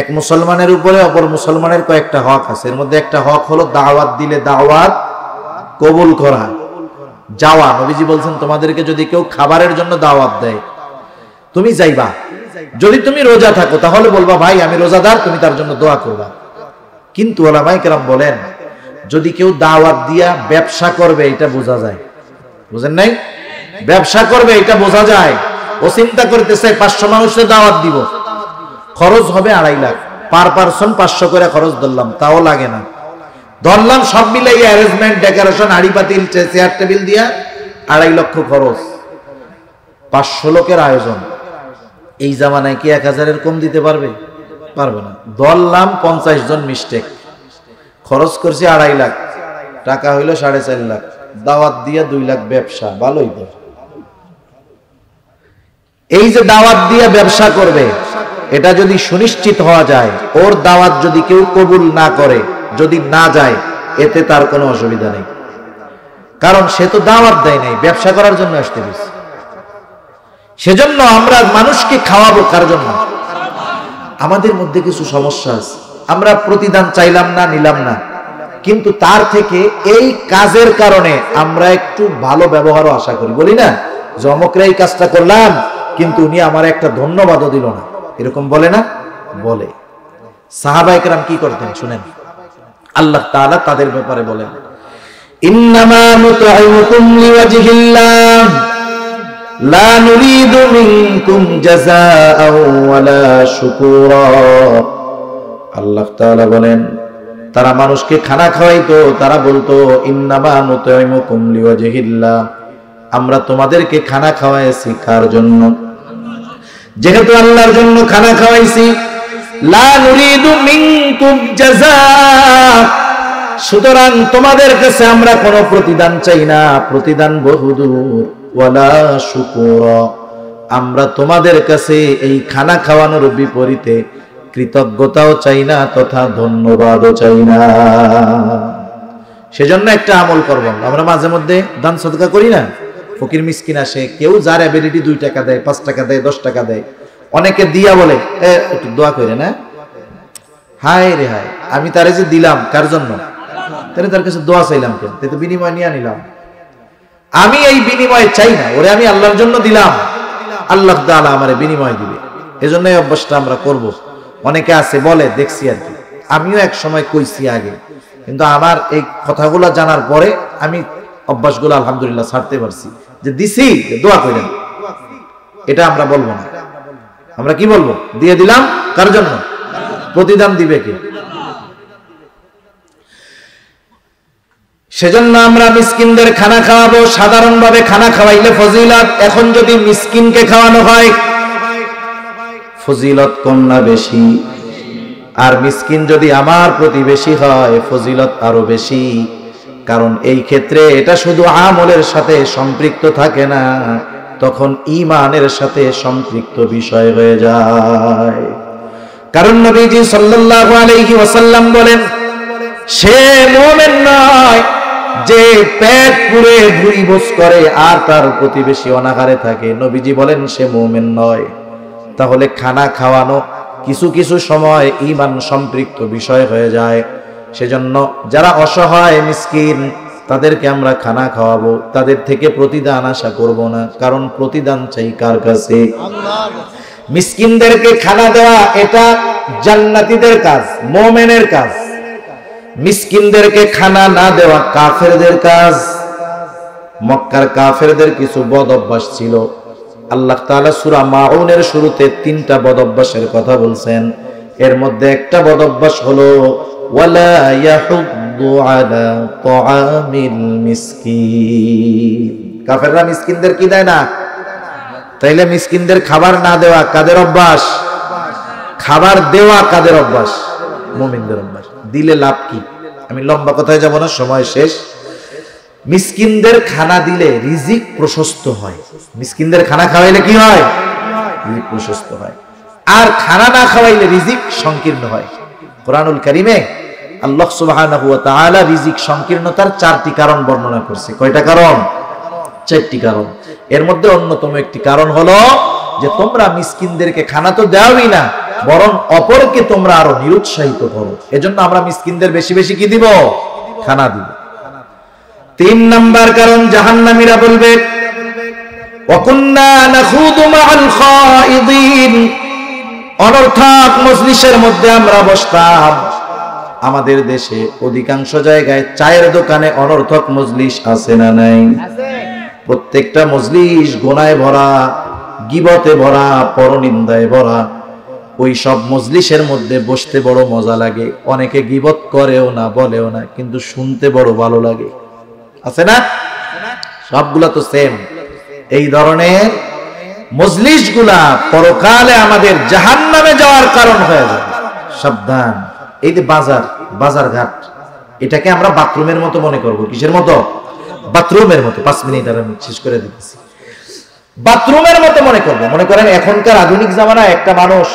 এক মুসলমানের উপরে অপর মুসলমানের কয়েকটা হক আছে। এর মধ্যে একটা হক হলো দাওয়াত দিলে দাওয়াত কবুল করা, যাওয়া। নবীজি বলছেন, তোমাদেরকে যদি কেউ খাবারের জন্য দাওয়াত দেয়, তুমি যাইবা। যদি তুমি রোজা থাকো তাহলে বলবা, ভাই আমি রোজাদার, তুমি তার জন্য দোয়া করবা। কিন্তু ওলামায়ে কেরাম বলেন, যদি কেউ দাওয়াত দিয়া ব্যবসা করবে, এটা বোঝা যায়। বুঝেন নাই? ব্যবসা করবে এটা বোঝা যায়। ও চিন্তা করতেছে 500 মানুষের দাওয়াত দিব, খরচ হবে 2.5 লাখ, পার পারসন 500 করে খরচ ধরলাম, তাও লাগে না। ধরলাম সব মিলাই অ্যারেঞ্জমেন্ট, ডেকোরেশন, হাড়ি পাতিল, চেয়ার টেবিল দিয়া 2.5 লক্ষ খরচ, 500 লোকের আয়োজন। এই জামানায় কি 1000-এর কম দিতে পারবে? পারবে না। ধরলাম 50 জন মিস্টেক, খরচ করছি 2.5 লাখ, টাকা হইল 4.5 লাখ, দাওয়াত দিয়া 2 লাখ ব্যবসা, ভালোই তো। এই যে দাওয়াত দিয়ে ব্যবসা করবে, এটা যদি সুনিশ্চিত হওয়া যায়, ওর দাওয়াত যদি কেউ কবুল না করে, যদি না যায়, এতে তার কোনো অসুবিধা নেই। কারণ সে তো দাওয়াত দেয় নাই, ব্যবসা করার জন্য আসতে গেছে। সেজন্য আমরা মানুষকে খাওয়াবো কার জন্য? আমাদের মধ্যে কিছু সমস্যা আছে, আমরা প্রতিদান চাইলাম না, নিলাম না, কিন্তু তার থেকে এই কাজের কারণে আমরা একটু ভালো ব্যবহারও আশা করি। বলি না, জমকরা এই কাজটা করলাম কিন্তু উনি আমার একটা ধন্যবাদও দিল না, এরকম বলে না? বলে। সাহাবায়ে কেরাম কি করতেন শুনেন, আল্লাহ তাআলা তাদের ব্যাপারে বলেন, ইন্নামা নুতঈমুকুম লিওয়াজহিল্লাহ লা নুরিদু মিনকুম জাযাআও ওয়ালা শুকুরা। আল্লাহ তাআলা বলেন, তারা মানুষকে খানা খাওয়াইতো, তারা বলতো ইন্নামা নুতঈমুকুম লিওয়াজহিল্লাহ, আমরা তোমাদেরকে খানা খাওয়াইছি কার জন্য? যেহেতু আল্লাহর জন্য খানা খাওয়াইছি, লা নুরিদু মিনকুম জাযা, সুতরাং তোমাদের কাছে আমরা কোনো প্রতিদান চাই না, প্রতিদান বহুদূর। ওয়ালা শুকুরা, আমরা তোমাদের কাছে এই খানা খাওয়ানোর বিপরীতে কৃতজ্ঞতাও চাই না তথা ধন্যবাদও চাই না। সেজন্য একটা আমল করব, আমরা মাঝে মধ্যে দান সদকা করি না। ফকির মিসকিন আসে, কেউ যার অ্যাবিলিটি 2 টাকা দেয়, 5 টাকা দেয়, 10 টাকা দেয়, অনেকে দিয়া বলে একটু দোয়া করে না, হায় রে হায়, আমি তারে যে দিলাম কার জন্য? তাহলে তার কাছে দোয়া চাইলাম কেন? তাই তো বিনিময় নিয়ে নিলাম। আমি এই বিনিময় চাই না, ওরে আমি আল্লাহর জন্য দিলাম, আল্লাহ তাআলা আমারে বিনিময় দিবে। এজন্য এই অভ্যাসটা আমরা করব। অনেকে আছে বলে, দেখছি আর কি, আমিও এক সময় কইছি আগে, কিন্তু আমার এই কথাগুলো জানার পরে আমি অভ্যাসগুলো আলহামদুলিল্লাহ ছাড়তে পারছি, যে দিছি দোয়া করেন। এটা আমরা বলবো না। আমরা কি বলবো? দিয়ে দিলাম কার জন্য? প্রতিদান দিবে কে? সেজন্য আমরা মিসকিনদের খানা খাওয়াবো। সাধারণভাবে খানা খাওয়াইলে ফজিলত, এখন যদি মিসকিনকে খাওয়ানো হয় ফজিলত কম না বেশি? আর মিসকিন যদি আমার প্রতিবেশী হয় ফজিলত আরো বেশি। কারণ এই ক্ষেত্রে এটা শুধু আমলের সাথে সম্পৃক্ত থাকে না, তখন ঈমানের সাথে সম্পৃক্ত বিষয় হয়ে যায়। কারণ নবীজি সাল্লাল্লাহু আলাইহি ওয়াসাল্লাম বলেন, সে মুমিন নয় যে পেট পুরে ভুঁড়ি বোঝ করে আর তার প্রতিবেশী অনাহারে থাকে। নবীজি বলেন সে মুমিন নয়। তাহলে খানা খাওয়ানো কিছু কিছু সময় ঈমান সম্পৃক্ত বিষয় হয়ে যায়। সেজন্য যারা অসহায় মিসকিন তাদেরকে আমরা খানা খাওয়াবো, তাদের থেকে প্রতিদান আশা করব না। কারণ প্রতিদান চাই কার কাছে? আল্লাহর। মিসকিনদেরকে খানা দেওয়া এটা জান্নাতীদের কাজ, মুমিনের কাজ। মিসকিনদেরকে খানা না দেওয়া কাফেরদের কাজ। মক্কার কাফেরদের কিছু বদ অভ্যাস ছিল। আল্লাহ তাআলা সূরা মাউনের শুরুতে 3টা বদ অভ্যাসের কথা বলছেন। এর মধ্যে একটা বদ অভ্যাস হলো ওয়ালা ইয়াহুদ্দু আলা তাআমিল মিসকিন। কাফেররা মিসকিনদের কি দেয় না? তাইলে মিসকিনদের খাবার না দেওয়া কাদের অভ্যাস? খাবার দেওয়া কাদের অভ্যাস? মুমিনদের অভ্যাস। দিলে লাভ কি? আমি লম্বা কথায় যাব না, সময় শেষ। মিসকিনদের খানা দিলে রিজিক প্রশস্ত হয়। মিসকিনদের খানা খাওয়াইলে কি হয়? রিজিক প্রশস্ত হয়। আর খানা না খাওয়াইলে রিজিক সংকীর্ণ হয়। কোরআনুল কারীমে আল্লাহ সুবহানাহু ওয়া তাআলা রিজিক সংকীর্ণতার 4টি কারণ বর্ণনা করছে। কয়টা কারণ? 4টি কারণ। এর মধ্যে অন্যতম একটি কারণ হলো যে তোমরা মিসকিনদেরকে খানা তো দাওই না, বরং অপরকে তোমরা আরো নিরুৎসাহিত করো। এজন্য আমরা মিসকিনদের বেশি বেশি কি দিব? খানা দিব। 3 নাম্বার কারণ, জাহান্নামীরা বলবে ওয়াকুন্না নাখুদু মাআল খায়িদিন, অনর্থক মজলিসের মধ্যে আমরা বসতাম। আমাদের দেশে অধিকাংশ জায়গায় চায়ের দোকানে অনর্থক মজলিস আছে না নাই? প্রত্যেকটা মজলিস গুনাহে ভরা, গীবতে ভরা, পরনিন্দায় ভরা। ওই সব মজলিসের মধ্যে বসতে বড় মজা লাগে। অনেকে গীবত করেও না, বলেও না, কিন্তু শুনতে বড় ভালো লাগে। আছে না? সবগুলা তো সেম। এই ধরনের মজলিসগুলা পরকালে আমাদের জাহান্নামে যাওয়ার কারণ হয়ে যাবে। সাবধান। এই যে বাজার ঘাট, এটাকে আমরা বাথরুমের মতো মনে করব। কিসের মতো? বাথরুমের মতো। 5 মিনিট আর আমি শেষ করে দিতেছি। বাথরুমের মতো মনে করব। মনে করেন এখনকার আধুনিক জামানায় একটা মানুষ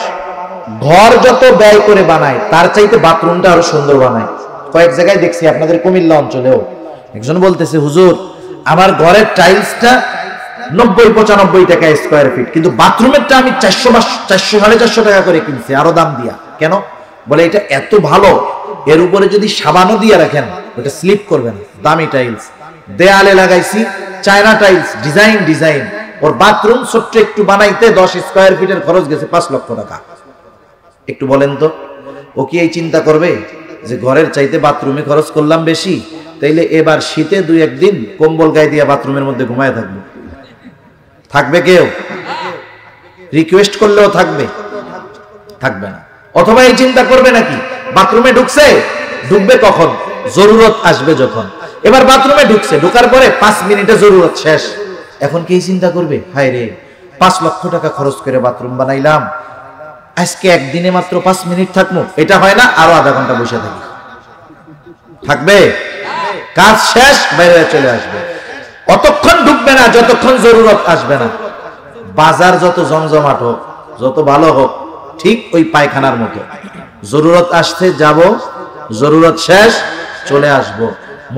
ঘর যত ব্যয় করে বানায় তার চাইতে বাথরুমটা আরো সুন্দর বানায়। কয়েক জায়গায় দেখছি, আপনাদের কুমিল্লা অঞ্চলেও। একজন বলতেছে, হুজুর আমার ঘরের টাইলসটা 90-95 টাকা স্কয়ার ফিট, কিন্তু বাথরুমেরটা আমি 400-450 টাকা করে কিনছি, আরো দাম দিয়া। কেন? বলে এটা এত ভালো, এর উপরে যদি সাবানও দিয়ে রাখেন ওটা স্লিপ করবে না। দামি টাইলস, দেয়ালে লাগাইছি চায়না টাইলস, ডিজাইন। ওর বাথরুম ছোট্ট একটু বানাইতে 10 স্কয়ার ফিটের খরচ গেছে 5 লক্ষ টাকা। একটু বলেন তো, ও কি এই চিন্তা করবে যে ঘরের চাইতে বাথরুমে খরচ করলাম বেশি, তাইলে এবার শীতে 2-1 দিন কম্বল গায়ে দিয়ে বাথরুমের মধ্যে ঘুমায় থাকবে? থাকবে কেউ? রিকোয়েস্ট করলেও থাকবে না। অথবা এই চিন্তা করবে নাকি, বাথরুমে ঢুকবে কখন? জরুরত আসবে যখন। এবার বাথরুমে ঢোকার পরে 5 মিনিটে জরুরত শেষ। এখন কি চিন্তা করবে, হায় রে 5 লক্ষ টাকা খরচ করে বাথরুম বানাইলাম, আজকে একদিনে মাত্র 5 মিনিট থাকবো? এটা হয় না, আরো আধা ঘন্টা বসে থাকি। থাকবে? কাজ শেষ বাইরে চলে আসবে, অতক্ষণ ঢুকবে না যতক্ষণ জরুরত আসবে না। বাজার যত জমজমাট হোক, যত ভালো হোক, ঠিক ওই পায়খানার মতো, জরুরত আসতে যাব, জরুরত শেষ চলে আসব।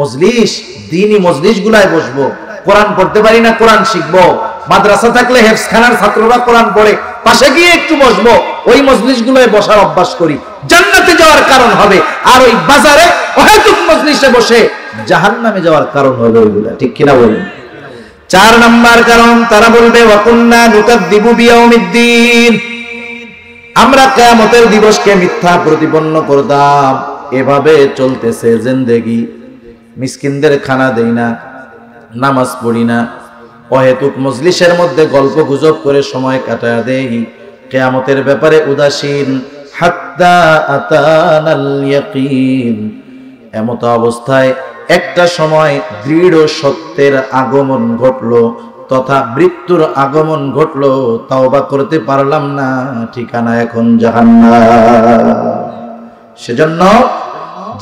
মজলিস, দ্বীনি মজলিস গুলায় বসবো, কোরআন পড়তে পারি না কোরআন শিখবো, মাদ্রাসা থাকলে হেফজখানার ছাত্ররা কোরআন পড়ে, পাশে গিয়ে একটু বসবো, ওই মজলিস গুলোয় বসার অভ্যাস করি, জান্নাতে যাওয়ার কারণ হবে। আর ওই বাজারে অহেতুক মজলিসে বসে জাহান্নামে যাওয়ার কারণ হবে ওইগুলা, ঠিক কিনা বলুন? 4 নাম্বার কারণ, তারা বলবে ওয়াকুন্না নুকাদ্দিবু বিয়াউমিদ্দিন, আমরা কিয়ামতের দিবসকে মিথ্যা প্রতিপন্ন করতাম। এভাবে চলতেছে জিন্দেগি, মিসকিনদের খানা দেই না, নামাজ পড়ি না, অহেতুক মজলিসের মধ্যে গল্প গুজব করে সময় কাটায়া দেই, কিয়ামতের ব্যাপারে উদাসীন। হাত্তা আতানাল ইয়াকিন, এমত অবস্থায় একটা সময় দৃঢ় সত্যের আগমন ঘটলো, তথা মৃত্যুর আগমন ঘটলো, তাওবা করতে পারলাম না, ঠিকানা এখন জাহান্নাম। সেজন্য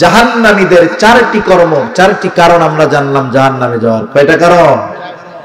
জাহান্নামীদের 4টি কর্ম, 4টি কারণ আমরা জানলাম জাহান্নামে যাওয়ার। কয়টা কারণ?